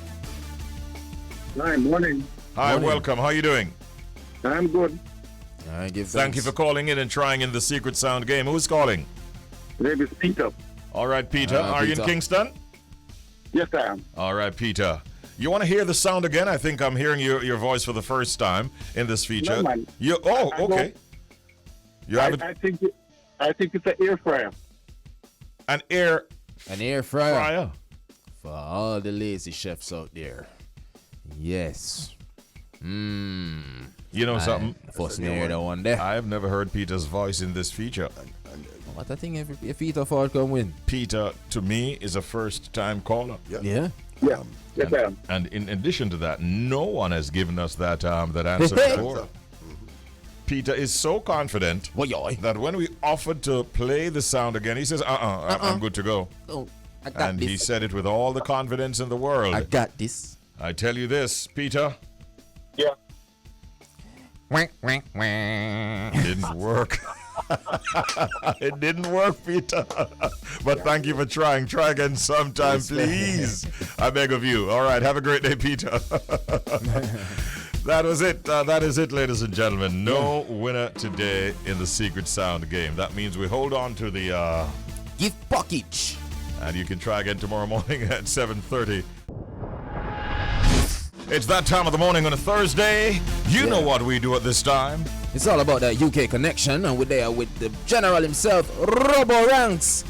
Speaker 8: Hi, morning.
Speaker 1: Hi,
Speaker 3: Morning.
Speaker 1: welcome. How are you doing?
Speaker 8: I'm good.
Speaker 3: All right, give
Speaker 1: Thank you for calling in and trying in the Secret Sound game. Who's calling?
Speaker 8: Name is Peter.
Speaker 1: All right, Peter. Are you in
Speaker 3: Peter.
Speaker 1: Kingston?
Speaker 8: Yes, I am.
Speaker 1: All right, Peter. You want to hear the sound again? I think I'm hearing your voice for the first time in this feature.
Speaker 8: No, man.
Speaker 1: Okay. You have
Speaker 8: I think it's an air fryer.
Speaker 1: an air
Speaker 3: an air fryer
Speaker 1: fryer.
Speaker 3: for all the lazy chefs out there. Yes.
Speaker 1: You know something?
Speaker 3: First me hear that one there.
Speaker 1: I've never heard Peter's voice in this feature.
Speaker 3: What I think if Peter Ford come win.
Speaker 1: Peter, to me, is a first-time caller.
Speaker 3: Yeah.
Speaker 8: Yeah. Yes, I am.
Speaker 1: And in addition to that, no one has given us that answer before. Peter is so confident that when we offered to play the sound again, he says, I'm good to go.
Speaker 3: Oh, I got
Speaker 1: And
Speaker 3: this.
Speaker 1: he said it with all the confidence in the world.
Speaker 3: I got this.
Speaker 1: I tell you this, Peter,
Speaker 8: Yeah.
Speaker 1: didn't work. It didn't work, Peter. But thank you for trying. Try again sometime, please. I beg of you. All right. Have a great day, Peter. That was it. That is it, ladies and gentlemen. No winner today in the Secret Sound game. That means we hold on to the
Speaker 3: Gift package.
Speaker 1: and you can try again tomorrow morning at 7:30. It's that time of the morning on a Thursday. You know what we do at this time.
Speaker 3: It's all about that UK connection, and we're there with the general himself, Robo Ranks.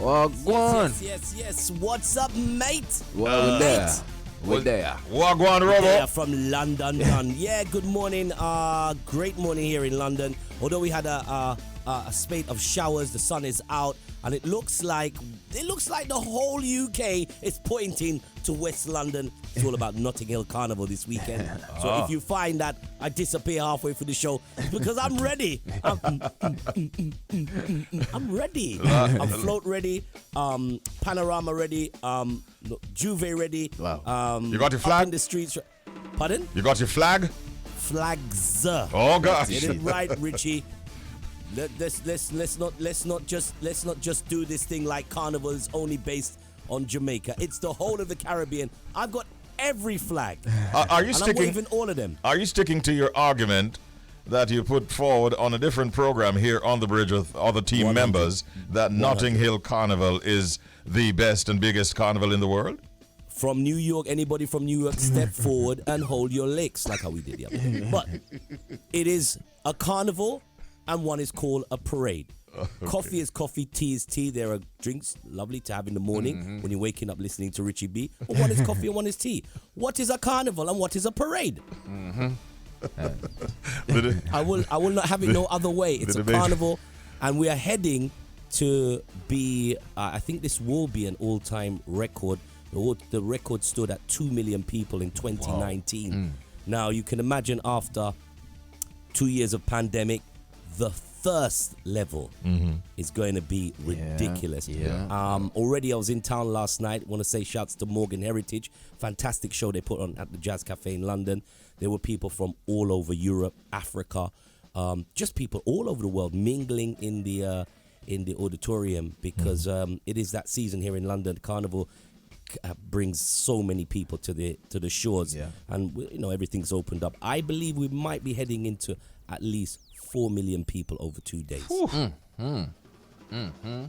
Speaker 3: Oh, go on.
Speaker 9: Yes. What's up, mate?
Speaker 3: Well, we're there. We're there.
Speaker 1: Wagwan Robo.
Speaker 9: Yeah, from London. Yeah, good morning. Great morning here in London. Although we had a spate of showers, the sun is out, and it looks like the whole UK is pointing to West London. It's all about Notting Hill Carnival this weekend. So if you find that I disappear halfway through the show, it's because I'm ready. I'm ready. I'm float ready. Panorama ready. Juve ready.
Speaker 3: Wow.
Speaker 1: You got your
Speaker 9: Up
Speaker 1: flag?
Speaker 9: in the streets. Pardon?
Speaker 1: You got your flag?
Speaker 9: Flags.
Speaker 1: Oh gosh.
Speaker 9: Get it right, Richie. Let's not just do this thing like Carnival is only based on Jamaica. It's the whole of the Caribbean. I've got every flag.
Speaker 1: Are you
Speaker 9: and
Speaker 1: sticking?
Speaker 9: I'm waving all of them.
Speaker 1: Are you sticking to your argument that you put forward on a different program here on the bridge with other team
Speaker 9: 100.
Speaker 1: members that Notting Hill Carnival is the best and biggest carnival in the world?
Speaker 9: From New York, anybody from New York, step forward and hold your licks, like how we did the other day. But it is a carnival, and one is called a parade. Okay. Coffee is coffee, tea is tea. There are drinks lovely to have in the morning when you're waking up listening to Richie B. But one is coffee and one is tea. What is a carnival and what is a parade? I will not have it no other way. It's a carnival, and we are heading to be. I think this will be an all-time record. The record stood at 2 million people in 2019. Wow. Now you can imagine after 2 years of pandemic, the thirst level is going to be ridiculous. Already I was in town last night. Want to say shouts to Morgan Heritage. Fantastic show they put on at the Jazz Cafe in London. There were people from all over Europe, Africa, just people all over the world mingling in the auditorium because it is that season here in London. Carnival brings so many people to the shores, and everything's opened up. I believe we might be heading into at least 4 million people over 2 days. And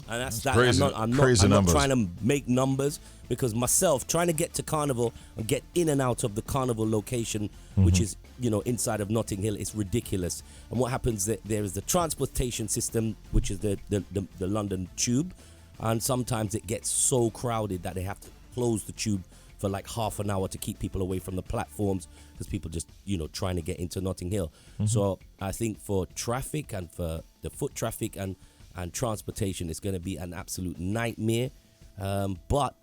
Speaker 9: that's that.
Speaker 1: Crazy,
Speaker 9: I'm not trying to make numbers, because myself trying to get to Carnival and get in and out of the Carnival location, which is inside of Notting Hill, is ridiculous. And what happens there is the transportation system, which is the London Tube, and sometimes it gets so crowded that they have to close the tube for like half an hour to keep people away from the platforms, because people just trying to get into Notting Hill. So I think for traffic and for the foot traffic and transportation, it's going to be an absolute nightmare. But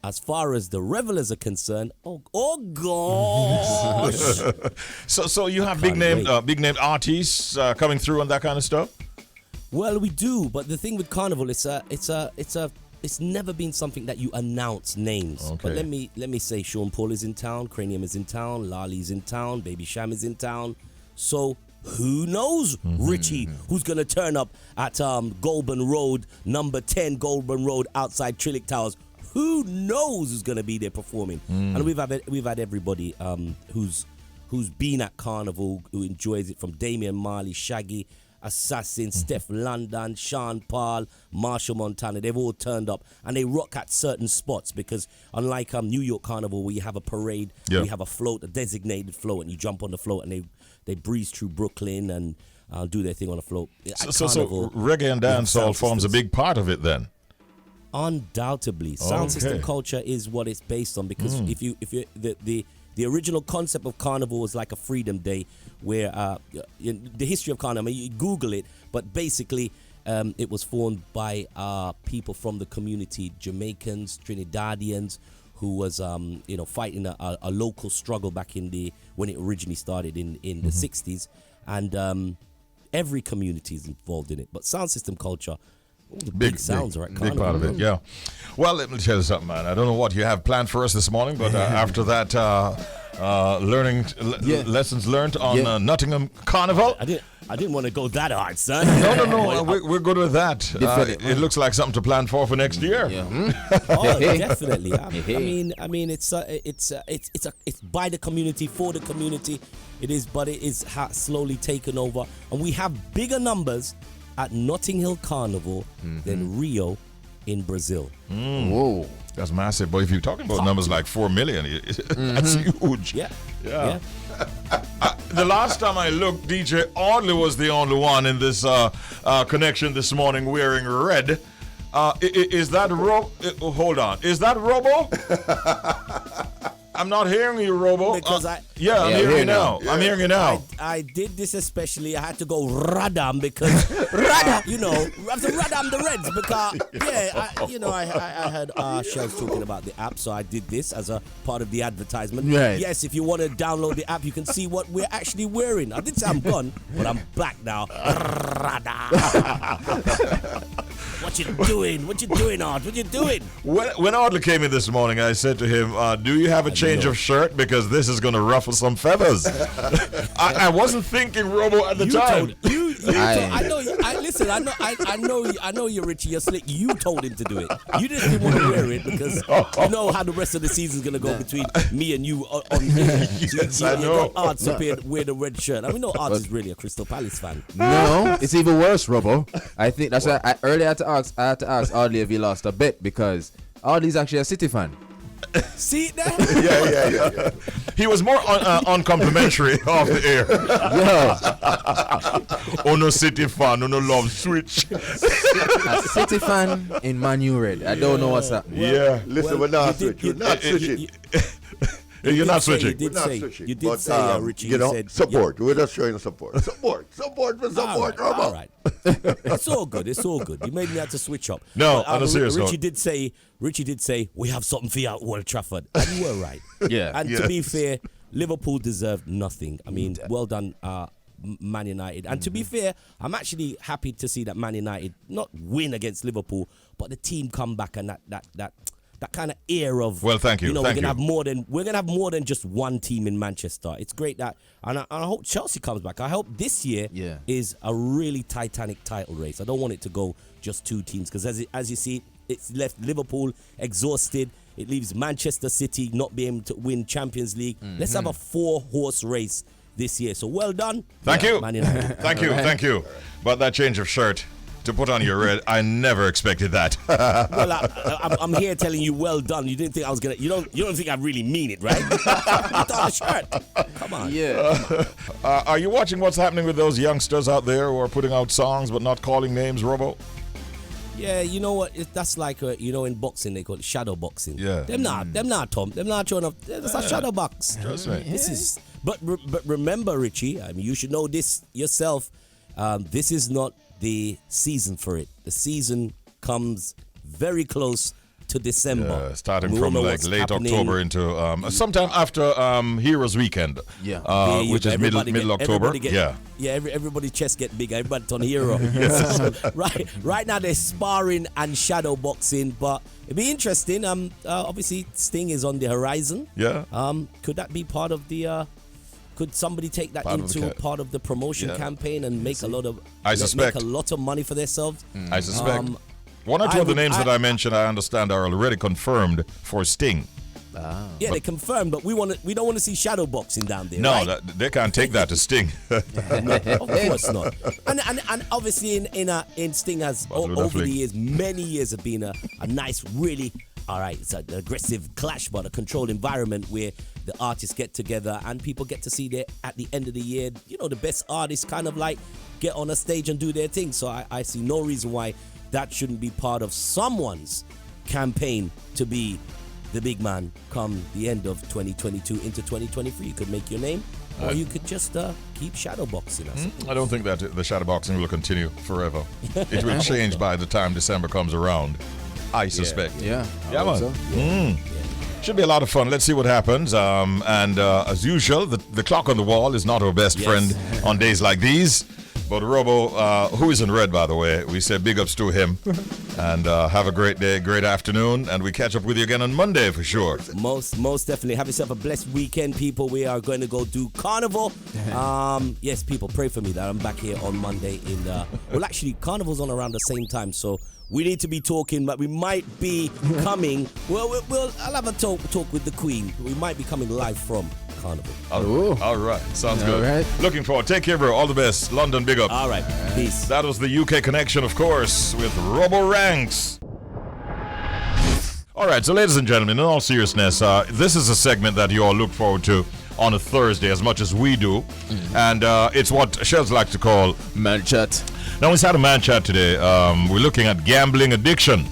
Speaker 9: as far as the revelers are concerned, oh gosh.
Speaker 1: So you have big name artists coming through and that kind of stuff?
Speaker 9: Well, we do, but the thing with Carnival, it's never been something that you announce names.
Speaker 1: Okay.
Speaker 9: But let me say, Sean Paul is in town, Cranium is in town, Lali's in town, Baby Sham is in town. So who knows, Richie, who's gonna turn up at Goulburn Road, number 10 Goulburn Road, outside Trillick Towers. Who knows who's gonna be there performing? And we've had everybody who's been at Carnival, who enjoys it, from Damian Marley, Shaggy, Assassin, Steph London, Sean Paul, Marshall Montana. They've all turned up and they rock at certain spots, because unlike New York Carnival, where you have a parade, we have a float, a designated float, and you jump on the float and they breeze through Brooklyn and do their thing on the float.
Speaker 1: So reggae and dancehall forms a big part of it then?
Speaker 9: Undoubtedly. Sound system culture is what it's based on, because if you the original concept of Carnival was like a freedom day, where the history of Carnival, I mean, you Google it, but basically it was formed by people from the community, Jamaicans, Trinidadians, who was fighting a local struggle back when it originally started in the 60s, and every community is involved in it. But sound system culture, all the big sounds are at Carnival.
Speaker 1: Big part of it, yeah. Well, let me tell you something, man. I don't know what you have planned for us this morning, but after that lessons learned on Nottingham Carnival.
Speaker 9: I didn't want to go that hard, son.
Speaker 1: No. We're good with that. It looks like something to plan for next year.
Speaker 9: Yeah. Oh, definitely. I mean, it's by the community, for the community. It is, but it is slowly taken over, and we have bigger numbers at Notting Hill Carnival than Rio in Brazil.
Speaker 1: Whoa, that's massive. But if you're talking about numbers like 4 million, that's huge.
Speaker 9: Yeah.
Speaker 1: The last time I looked, DJ Audley was the only one in this connection this morning wearing red. Is that hold on. Is that Robo? I'm not hearing you, Robo.
Speaker 9: Because
Speaker 1: I'm hearing you now. Yeah. I'm hearing you now.
Speaker 9: I did this especially. I had to go Radam because Radam, I have to Radam the Reds because I heard Shelz talking about the app, so I did this as a part of the advertisement.
Speaker 3: Right.
Speaker 9: Yes, if you want to download the app, you can see what we're actually wearing. I did say I'm gone, but I'm back now. Radam. What you doing, Art? What you doing?
Speaker 1: When Audley came in this morning, I said to him, do you have a change of shirt? Because this is going to ruffle some feathers. I wasn't thinking Robo at the time.
Speaker 9: I know you, Richie. You're slick. You told him to do it. You just didn't want to wear it because you know how the rest of the season's going to go between me and you on here.
Speaker 1: Yes, I know.
Speaker 9: You got Arts up here wear the red shirt. I mean, no, Arts is really a Crystal Palace fan.
Speaker 3: No, it's even worse, Robo. I think that's why I had to ask Audley if he lost a bet, because Audley's actually a City fan.
Speaker 9: See it there?
Speaker 1: Yeah. He was more uncomplimentary off the air.
Speaker 3: Yeah.
Speaker 1: No City fan, no love switch.
Speaker 3: A City fan in Man U red. I don't know what's that.
Speaker 2: Listen, we're not switching. We're not switching.
Speaker 1: You're not switching.
Speaker 2: We're not switching.
Speaker 9: You did say, Richie, you said
Speaker 2: support. We're just showing support. Support for support, Robo.
Speaker 9: All right. It's all good. You made me have to switch up.
Speaker 1: No, on a serious note.
Speaker 9: Richie did say we have something for you at Old Trafford. And you were right.
Speaker 3: Yeah.
Speaker 9: And to be fair, Liverpool deserved nothing. I mean, well done, Man United. And to be fair, I'm actually happy to see that Man United not win against Liverpool, but the team come back and that kind of air of,
Speaker 1: well, thank you.
Speaker 9: We're gonna have more than just one team in Manchester. It's great that, and I hope Chelsea comes back. I hope this year is a really titanic title race. I don't want it to go just two teams, because as you see, it's left Liverpool exhausted. It leaves Manchester City not being able to win Champions League. Let's have a 4-horse race this year. So well done.
Speaker 1: Thank you.
Speaker 9: Man United.
Speaker 1: Thank you. But that change of shirt to put on your red, I never expected that.
Speaker 9: Well, I'm here telling you, well done. You didn't think I was gonna. You don't think I really mean it, right? Put on the shirt. Come on.
Speaker 3: Yeah.
Speaker 1: Are you watching what's happening with those youngsters out there who are putting out songs but not calling names, Robo?
Speaker 9: Yeah, you know what? That's like in boxing they call it shadow boxing.
Speaker 1: Yeah.
Speaker 9: Them not Tom. Them not showing up. That's a shadow box.
Speaker 1: Trust me.
Speaker 9: This is. But remember, Richie. I mean, you should know this yourself. This is not the season for it. The season comes very close to December.
Speaker 1: Starting
Speaker 9: We all
Speaker 1: from
Speaker 9: know
Speaker 1: like
Speaker 9: what's
Speaker 1: late
Speaker 9: happening.
Speaker 1: October into sometime after Heroes Weekend.
Speaker 3: Yeah.
Speaker 1: Which is middle October.
Speaker 9: Everybody's chest get bigger. Everybody turn hero. Right now they're sparring and shadow boxing, but it'd be interesting. Obviously Sting is on the horizon.
Speaker 1: Yeah.
Speaker 9: Could that be part of the? Could somebody take that part of the promotion campaign and make a lot of?
Speaker 1: I suspect
Speaker 9: make a lot of money for themselves.
Speaker 1: I suspect. One or two of the names that I mentioned, I understand, are already confirmed for Sting.
Speaker 9: Yeah, they confirmed, but we don't want to see shadow boxing down there.
Speaker 1: No,
Speaker 9: right?
Speaker 1: they can't take that to Sting.
Speaker 9: Of course not. And obviously in Sting has over the years, many years have been a nice, really, all right, it's an aggressive clash, but a controlled environment where the artists get together and people get to see at the end of the year, the best artists kind of like get on a stage and do their thing. So I see no reason why that shouldn't be part of someone's campaign to be the big man come the end of 2022 into 2023. You could make your name, or you could just keep shadowboxing us.
Speaker 1: I don't think that the shadowboxing will continue forever. It will change by the time December comes around, I suspect.
Speaker 3: Yeah,
Speaker 1: man.
Speaker 3: So.
Speaker 1: Should be a lot of fun. Let's see what happens. And as usual, the clock on the wall is not our best friend on days like these. But Robo, who is in red, by the way, we say big ups to him. And have a great day, great afternoon. And we catch up with you again on Monday for sure.
Speaker 9: Most definitely. Have yourself a blessed weekend, people. We are going to go do Carnival. Yes, people, pray for me that I'm back here on Monday. Well, actually, Carnival's on around the same time. So we need to be talking, but we might be coming. I'll have a talk with the Queen. We might be coming live from Carnival.
Speaker 1: All right. Sounds good.
Speaker 3: Right.
Speaker 1: Looking forward. Take care, bro. All the best. London, big up.
Speaker 9: All right. Peace.
Speaker 1: That was the UK connection, of course, with Robo Ranks. All right. So, ladies and gentlemen, in all seriousness, this is a segment that you all look forward to on a Thursday as much as we do. And it's what Shelz like to call
Speaker 3: Man Chat.
Speaker 1: Now, inside of Man Chat today, we're looking at gambling addiction.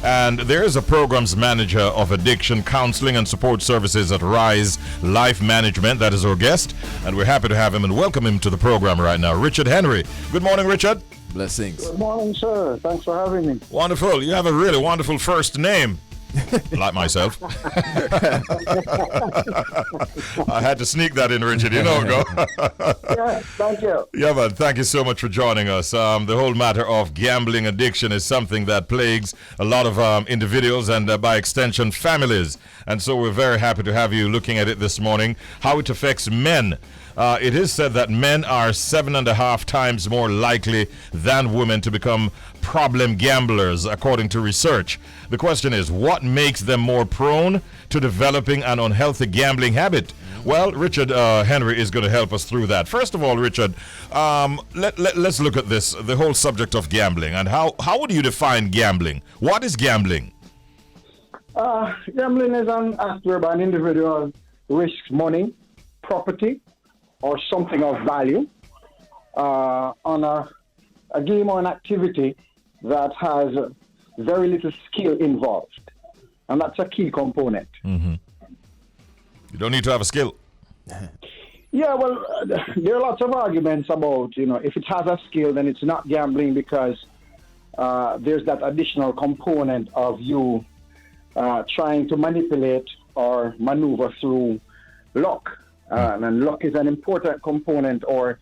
Speaker 1: And there is a programs manager of addiction counseling and support services at Rise Life Management. That is our guest. And we're happy to have him and welcome him to the program right now. Richard Henry. Good morning, Richard.
Speaker 3: Blessings.
Speaker 8: Good morning, sir. Thanks for having me.
Speaker 1: Wonderful. You have a really wonderful first name. Like myself. I had to sneak that in, Richard. You know, go.
Speaker 8: Yeah, thank you.
Speaker 1: Yeah, man. Thank you so much for joining us. The whole matter of gambling addiction is something that plagues a lot of individuals and, by extension, families. And so we're very happy to have you looking at it this morning, how it affects men. It is said that men are 7.5 times more likely than women to become problem gamblers, according to research. The question is, what makes them more prone to developing an unhealthy gambling habit? Well, Richard Henry is going to help us through that. First of all, Richard, let's look at this, the whole subject of gambling. And how would you define gambling? What is gambling?
Speaker 8: Gambling is an act whereby an individual risks money, property, or something of value on a game or an activity that has very little skill involved. And that's a key component.
Speaker 1: Mm-hmm. You don't need to have a skill.
Speaker 8: Yeah, well, there are lots of arguments about, if it has a skill, then it's not gambling because there's that additional component of you trying to manipulate or maneuver through luck. And luck is an important component or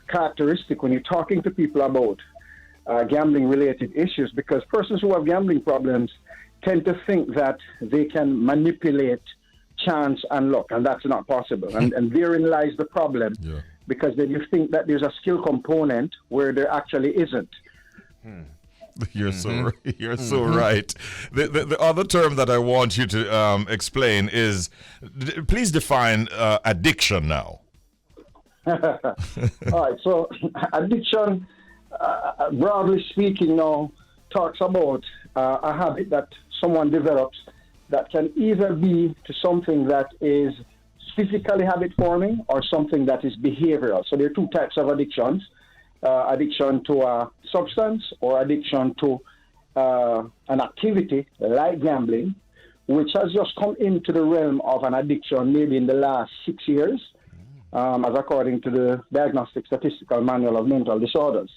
Speaker 8: characteristic when you're talking to people about gambling-related issues, because persons who have gambling problems tend to think that they can manipulate chance and luck, and that's not possible. And therein lies the problem, because then you think that there's a skill component where there actually isn't.
Speaker 1: You're so right. The other term that I want you to explain is, please define addiction now.
Speaker 8: All right, so addiction, broadly speaking, now talks about a habit that someone develops that can either be to something that is physically habit forming or something that is behavioral. So there are two types of addictions. Addiction to a substance or addiction to an activity like gambling, which has just come into the realm of an addiction maybe in the last 6 years, as according to the Diagnostic Statistical Manual of Mental Disorders.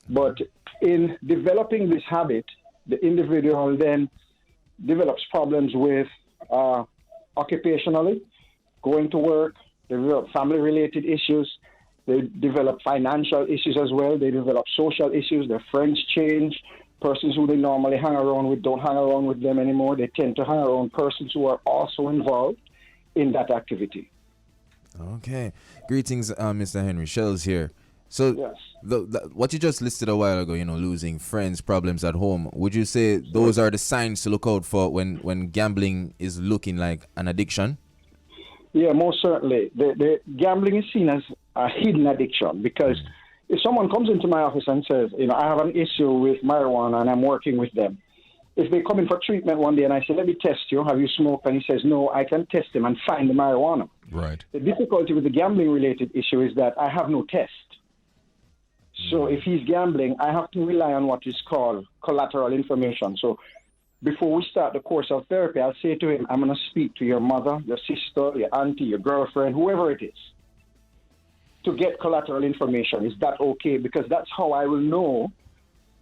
Speaker 8: But in developing this habit, the individual then develops problems with occupationally, going to work. They develop family-related issues. They develop financial issues as well. They develop social issues. Their friends change. Persons who they normally hang around with don't hang around with them anymore. They tend to hang around persons who are also involved in that activity.
Speaker 3: Okay. Greetings, Mr. Henry. Shelz here. So,
Speaker 8: yes.
Speaker 3: What you just listed a while ago, losing friends, problems at home, would you say those are the signs to look out for when gambling is looking like an addiction?
Speaker 8: Yeah, most certainly. The gambling is seen as a hidden addiction because if someone comes into my office and says, I have an issue with marijuana and I'm working with them, if they come in for treatment one day and I say, let me test you, have you smoked? And he says, no, I can test him and find the marijuana.
Speaker 1: Right.
Speaker 8: The difficulty with the gambling-related issue is that I have no test. So if he's gambling, I have to rely on what is called collateral information. So before we start the course of therapy, I'll say to him, I'm going to speak to your mother, your sister, your auntie, your girlfriend, whoever it is, to get collateral information. Is that okay? Because that's how I will know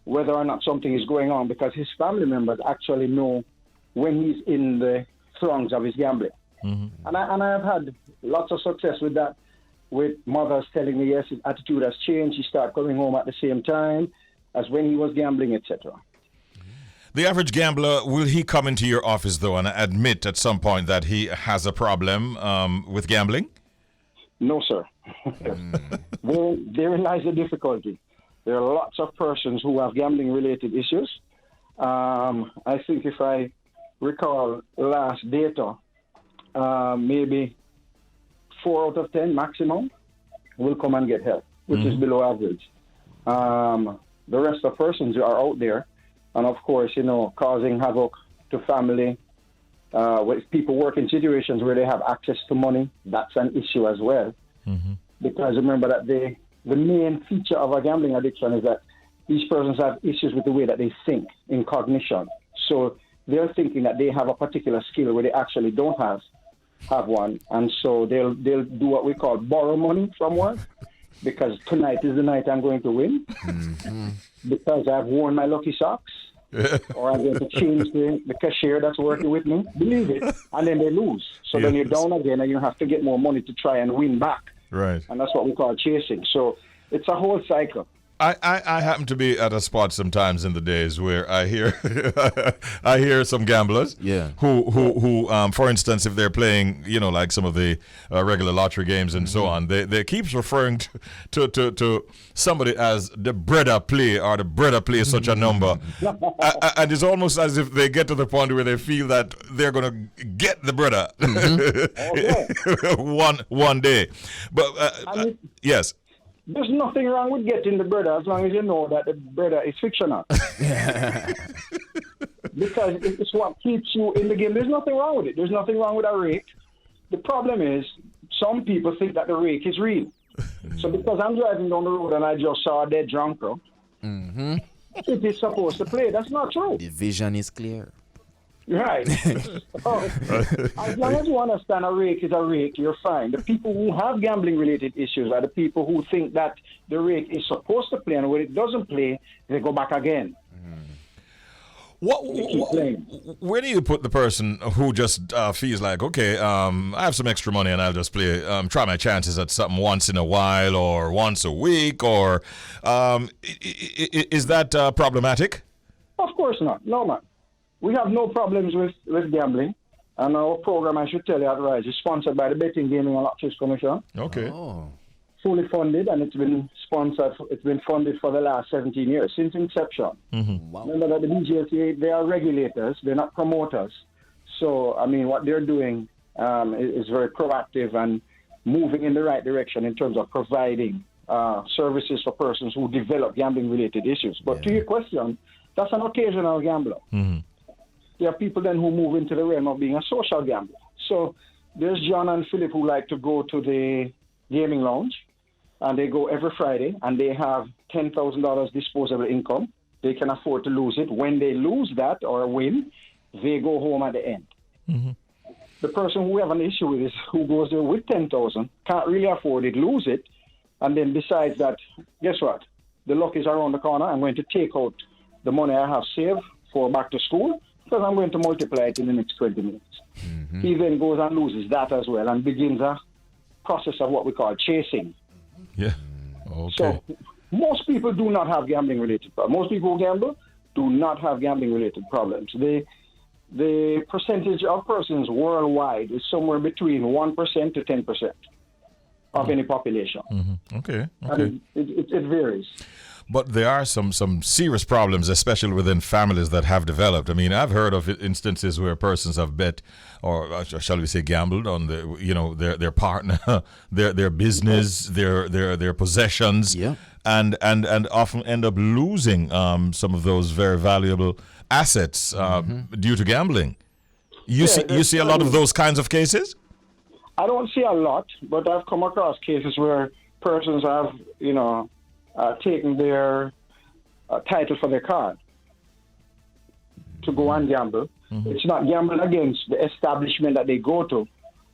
Speaker 8: whether or not something is going on, because his family members actually know when he's in the throngs of his gambling. Mm-hmm. And I have had lots of success with that, with mothers telling me, yes, his attitude has changed. He started coming home at the same time as when he was gambling, etc.
Speaker 1: The average gambler, will he come into your office, though, and admit at some point that he has a problem with gambling?
Speaker 8: No, sir. Therein lies the difficulty. There are lots of persons who have gambling-related issues. I think if I recall last data, maybe 4 out of 10 maximum will come and get help, which is below average. The rest of persons are out there, and of course, causing havoc to family. With people work in situations where they have access to money, that's an issue as well. Mm-hmm. Because remember that the main feature of a gambling addiction is that these persons have issues with the way that they think in cognition. So they're thinking that they have a particular skill where they actually don't have one, and so they'll do what we call borrow money from work, because tonight is the night I'm going to win, because I've worn my lucky socks, or I'm going to change the cashier that's working with me. Believe it, and then they lose. So then you're down again, and you have to get more money to try and win back.
Speaker 1: Right.
Speaker 8: And that's what we call chasing. So it's a whole cycle.
Speaker 1: I happen to be at a spot sometimes in the days where I hear some gamblers who for instance, if they're playing like some of the regular lottery games and so on, they keeps referring to somebody as the brother play, or the brother play such a number, and it's almost as if they get to the point where they feel that they're gonna get the brother one day, but yes.
Speaker 8: There's nothing wrong with getting the brother as long as you know that the brother is fictional. Because it's what keeps you in the game. There's nothing wrong with it. There's nothing wrong with a rake. The problem is some people think that the rake is real. So because I'm driving down the road and I just saw a dead drunker, it is supposed to play. That's not true.
Speaker 3: The vision is clear.
Speaker 8: Right. As long as you understand a rake is a rake, you're fine. The people who have gambling-related issues are the people who think that the rake is supposed to play, and when it doesn't play, they go back again.
Speaker 1: Where do you put the person who just feels like, okay, I have some extra money and I'll just play, try my chances at something once in a while or once a week, or is that problematic?
Speaker 8: Of course not. No, man. We have no problems with gambling, and our program, I should tell you outright, is sponsored by the Betting, Gaming and Lotteries Commission.
Speaker 1: Okay.
Speaker 8: Fully funded, and it's been funded for the last 17 years, since inception. Mm-hmm. Wow. Remember that the DGLTA, they are regulators, they're not promoters. So, I mean, what they're doing is very proactive and moving in the right direction in terms of providing services for persons who develop gambling-related issues. But to your question, that's an occasional gambler. Mm-hmm. There are people then who move into the realm of being a social gambler. So there's John and Philip who like to go to the gaming lounge, and they go every Friday, and they have $10,000 disposable income. They can afford to lose it. When they lose that or win, they go home at the end. Mm-hmm. The person who we have an issue with is who goes there with $10,000, can't really afford it, lose it, and then decides that, guess what? The luck is around the corner. I'm going to take out the money I have saved for back to school, because I'm going to multiply it in the next 20 minutes. Mm-hmm. He then goes and loses that as well and begins a process of what we call chasing.
Speaker 1: Yeah. Okay.
Speaker 8: So most people do not have gambling-related problems. Most people who gamble do not have gambling-related problems. The percentage of persons worldwide is somewhere between 1% to 10% of any population.
Speaker 1: Mm-hmm. Okay.
Speaker 8: And it varies.
Speaker 1: But there are some serious problems, especially within families that have developed. I mean, I've heard of instances where persons have bet, or shall we say, gambled on their partner, their business, their possessions, and often end up losing some of those very valuable assets due to gambling. You see a lot of those kinds of cases?
Speaker 8: I don't see a lot, but I've come across cases where persons have, taken their title for their car to go and gamble. Mm-hmm. It's not gambling against the establishment that they go to,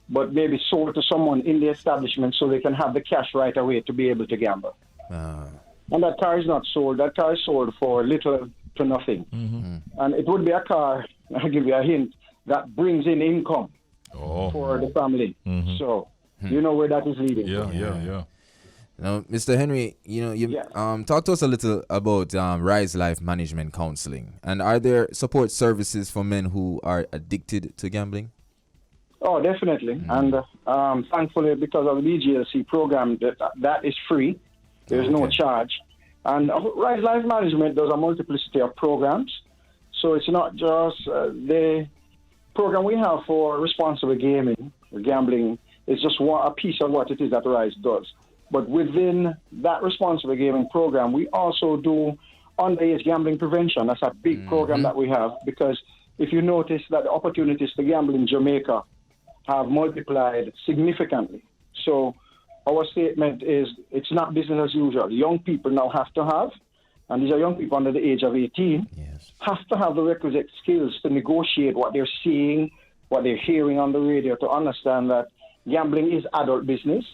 Speaker 8: but maybe sold to someone in the establishment so they can have the cash right away to be able to gamble. And that car is not sold. That car is sold for little to nothing. Mm-hmm. And it would be a car, I'll give you a hint, that brings in income for the family. Mm-hmm. So you know where that is leading.
Speaker 1: Yeah.
Speaker 3: Now, Mr. Henry, talk to us a little about Rise Life Management Counseling. And are there support services for men who are addicted to gambling?
Speaker 8: Oh, definitely. Mm-hmm. And thankfully, because of the BGLC program, that is free. There's no charge. And Rise Life Management does a multiplicity of programs. So it's not just the program we have for responsible gaming, or gambling, is just a piece of what it is that Rise does. But within that responsible gaming program, we also do underage gambling prevention. That's a big program that we have, because if you notice that the opportunities to gamble in Jamaica have multiplied significantly. So our statement is it's not business as usual. Young people now have to have, and these are young people under the age of 18, have to have the requisite skills to negotiate what they're seeing, what they're hearing on the radio, to understand that gambling is adult business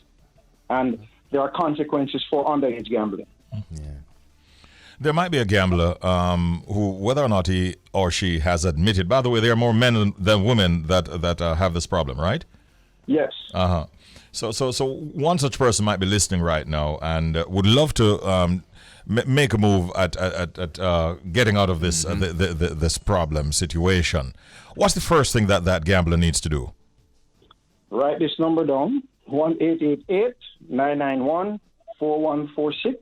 Speaker 8: and there are consequences for underage gambling.
Speaker 1: Yeah. There might be a gambler who, whether or not he or she has admitted, by the way, there are more men than women that have this problem, right?
Speaker 8: Yes.
Speaker 1: Uh-huh. So one such person might be listening right now and would love to make a move at getting out of this this problem situation. What's the first thing that gambler needs to do?
Speaker 8: Write this number down, 1-888-991-4146.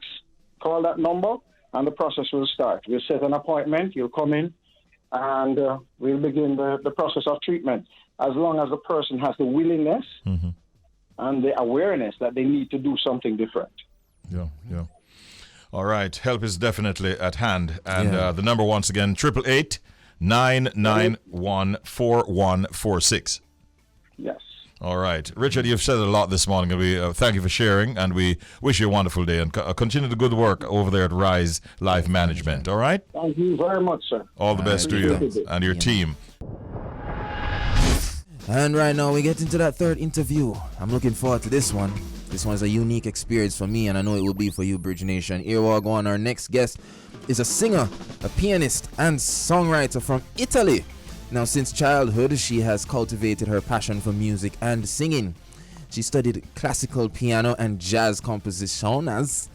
Speaker 8: Call that number and the process will start. We'll set an appointment, you'll come in, and we'll begin the process of treatment. As long as the person has the willingness and the awareness that they need to do something different.
Speaker 1: Yeah. All right. Help is definitely at hand. And the number, once again, 888-991-4146.
Speaker 8: Yes.
Speaker 1: All right. Richard, you've said a lot this morning. And we thank you for sharing, and we wish you a wonderful day. And continue the good work over there at Rise Life Management. All right?
Speaker 8: Thank you very much, sir.
Speaker 1: All the best to you and your team.
Speaker 3: And right now we get into that third interview. I'm looking forward to this one. This one's a unique experience for me, and I know it will be for you, Bridge Nation. Here we go on. Our next guest is a singer, a pianist, and songwriter from Italy. Now, since childhood, she has cultivated her passion for music and singing. She studied classical piano and jazz composition that's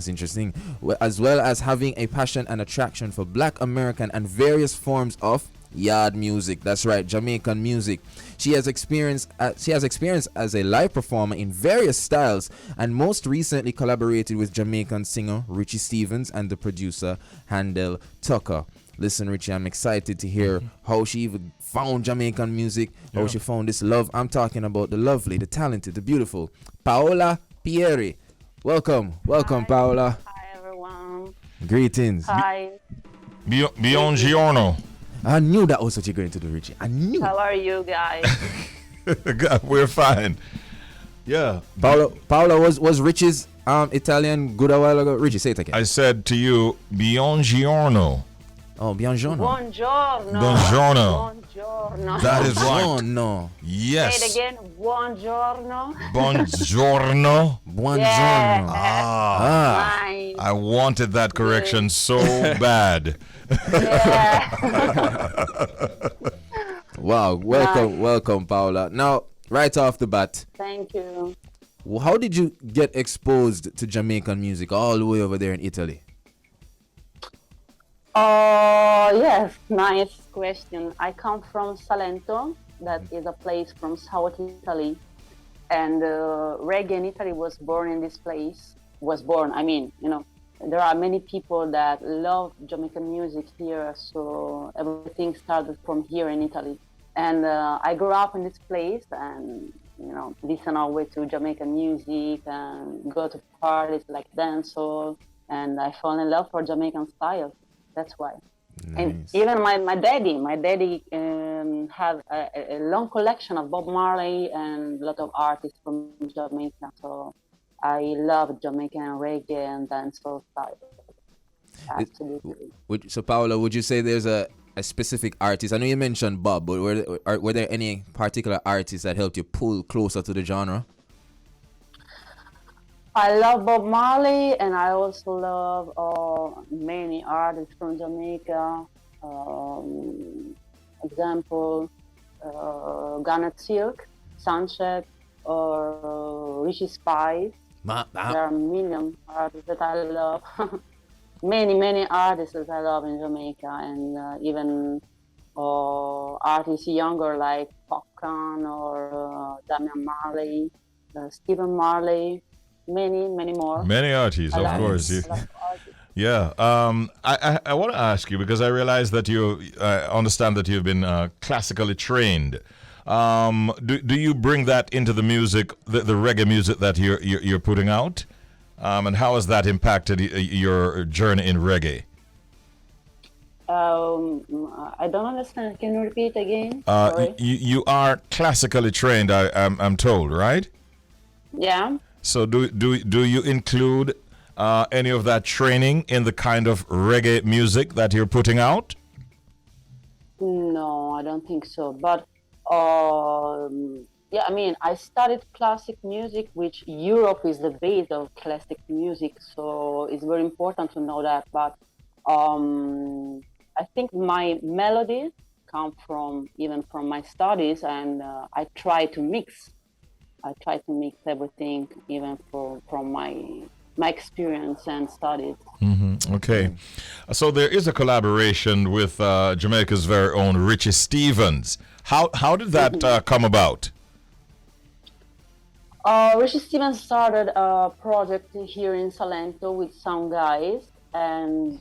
Speaker 3: interesting, as well as having a passion and attraction for Black American and various forms of yard music. That's right, Jamaican music. She has experience as a live performer in various styles, and most recently collaborated with Jamaican singer Richie Stevens and the producer Handel Tucker. Listen, Richie, I'm excited to hear how she even found Jamaican music, how she found this love. I'm talking about the lovely, the talented, the beautiful Paola Pierrie. Welcome,
Speaker 10: Hi.
Speaker 3: Paola.
Speaker 10: Hi, everyone.
Speaker 3: Greetings.
Speaker 10: Hi.
Speaker 1: Buongiorno.
Speaker 3: I knew that was what you're going to do, Richie. I knew.
Speaker 10: How are you guys?
Speaker 1: We're fine. Yeah.
Speaker 3: Paola, was Richie's Italian good a while ago? Richie, say it again.
Speaker 1: I said to you, buongiorno.
Speaker 3: Oh, buongiorno.
Speaker 10: Buongiorno.
Speaker 1: Buongiorno.
Speaker 10: Buongiorno.
Speaker 1: That is right.
Speaker 3: Buongiorno.
Speaker 1: Yes.
Speaker 10: Say it again. Buongiorno.
Speaker 1: Buongiorno.
Speaker 3: Buongiorno.
Speaker 1: Ah.
Speaker 10: Nice.
Speaker 1: I wanted that correction so bad.
Speaker 10: Yeah.
Speaker 3: Wow, welcome, Paola. Now, right off the bat,
Speaker 10: Thank you.
Speaker 3: how did you get exposed to Jamaican music all the way over there in Italy?
Speaker 10: Oh, yes. Nice question. I come from Salento. That is a place from South Italy. And reggae in Italy was born in this place. There are many people that love Jamaican music here. So everything started from here in Italy. And I grew up in this place and, listen all the way to Jamaican music and go to parties like dancehall. And I fell in love for Jamaican style. That's why.
Speaker 3: Nice.
Speaker 10: And even my daddy had a long collection of Bob Marley and a lot of artists from Jamaica. So I love Jamaican reggae and dancehall style. Absolutely.
Speaker 3: So, Paola, would you say there's a specific artist? I know you mentioned Bob, but were there any particular artists that helped you pull closer to the genre?
Speaker 10: I love Bob Marley, and I also love many artists from Jamaica. Example, Garnet Silk, Suncheck, or Richie Spice. There are million artists that I love. many artists that I love in Jamaica, and even artists younger like Popcorn or Damian Marley, Stephen Marley. Many more.
Speaker 1: Many artists, of course. Yeah. I want to ask you, because I realize that I understand that you've been classically trained. Do you bring that into the music, the reggae music that you're putting out? And how has that impacted your journey in reggae?
Speaker 10: I don't understand. Can you repeat again?
Speaker 1: You are classically trained, I'm told, right?
Speaker 10: Yeah.
Speaker 1: So do you include any of that training in the kind of reggae music that you're putting out?
Speaker 10: No, I don't think so. But I studied classic music, which Europe is the base of classic music. So it's very important to know that. But I think my melodies come from my studies, and I try to mix everything, even from my experience and studies.
Speaker 1: Mm-hmm. Okay. So there is a collaboration with Jamaica's very own Richie Stevens. How did that come about?
Speaker 10: Richie Stevens started a project here in Salento with some guys, and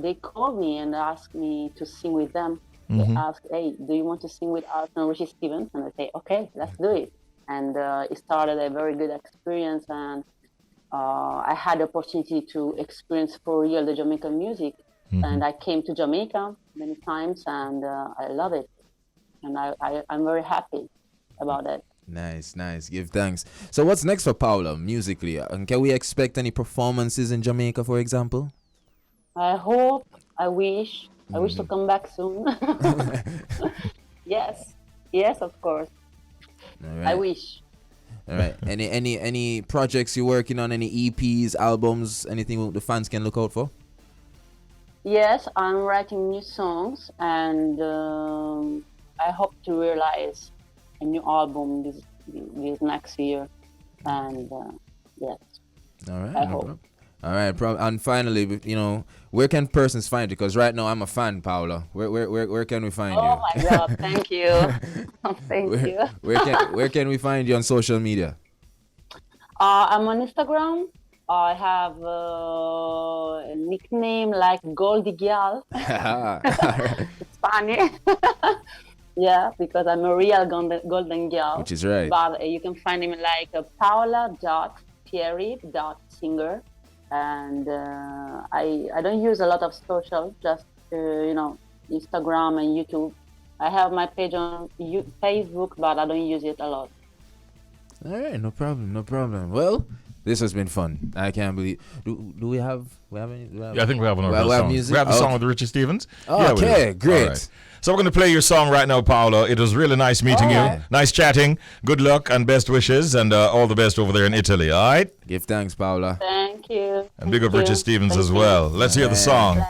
Speaker 10: they called me and asked me to sing with them. They asked, "Hey, do you want to sing with us and Richie Stevens?" And I say, "Okay, let's do it." And it started a very good experience, and I had the opportunity to experience for real the Jamaican music. And I came to Jamaica many times, and I love it. And I'm very happy about that.
Speaker 3: Nice. Give thanks. So what's next for Paola musically? And can we expect any performances in Jamaica, for example?
Speaker 10: I hope, I wish to come back soon. Yes, of course.
Speaker 3: All right.
Speaker 10: I wish.
Speaker 3: All right. Any projects you're working on? Any EPs, albums, anything the fans can look out for?
Speaker 10: Yes, I'm writing new songs, and I hope to realize a new album this next year. And yes.
Speaker 3: All right.
Speaker 10: I hope.
Speaker 3: All right. And finally, where can persons find you? Because right now I'm a fan, Paola. Where can we find you?
Speaker 10: Oh my God! Thank you. Thank you.
Speaker 3: Where can we find you on social media?
Speaker 10: I'm on Instagram. I have a nickname like Goldie Gal. It's funny. Yeah, because I'm a real golden gal.
Speaker 3: Which is right.
Speaker 10: But you can find me like paola.pierrie.singer. And I don't use a lot of social, just Instagram and YouTube. I have my page on Facebook, but I don't use it a lot.
Speaker 3: All right, no problem. Well, This has been fun. I can't believe. Do we have any?
Speaker 1: Yeah, I think we have another
Speaker 3: we have
Speaker 1: song.
Speaker 3: music?
Speaker 1: We have a song
Speaker 3: Okay.
Speaker 1: with Richie Stevens.
Speaker 3: Oh, okay, great.
Speaker 1: All right. So we're going to play your song right now, Paola. It was really nice meeting you.
Speaker 3: right.
Speaker 1: Nice chatting. Good luck and best wishes and all the best over there in Italy, all right?
Speaker 3: Give thanks, Paola.
Speaker 10: Thank you.
Speaker 1: And big up
Speaker 10: Thank
Speaker 1: Richie
Speaker 10: you.
Speaker 1: Stevens
Speaker 10: Thank
Speaker 1: as
Speaker 10: you.
Speaker 1: well. Let's hear the song.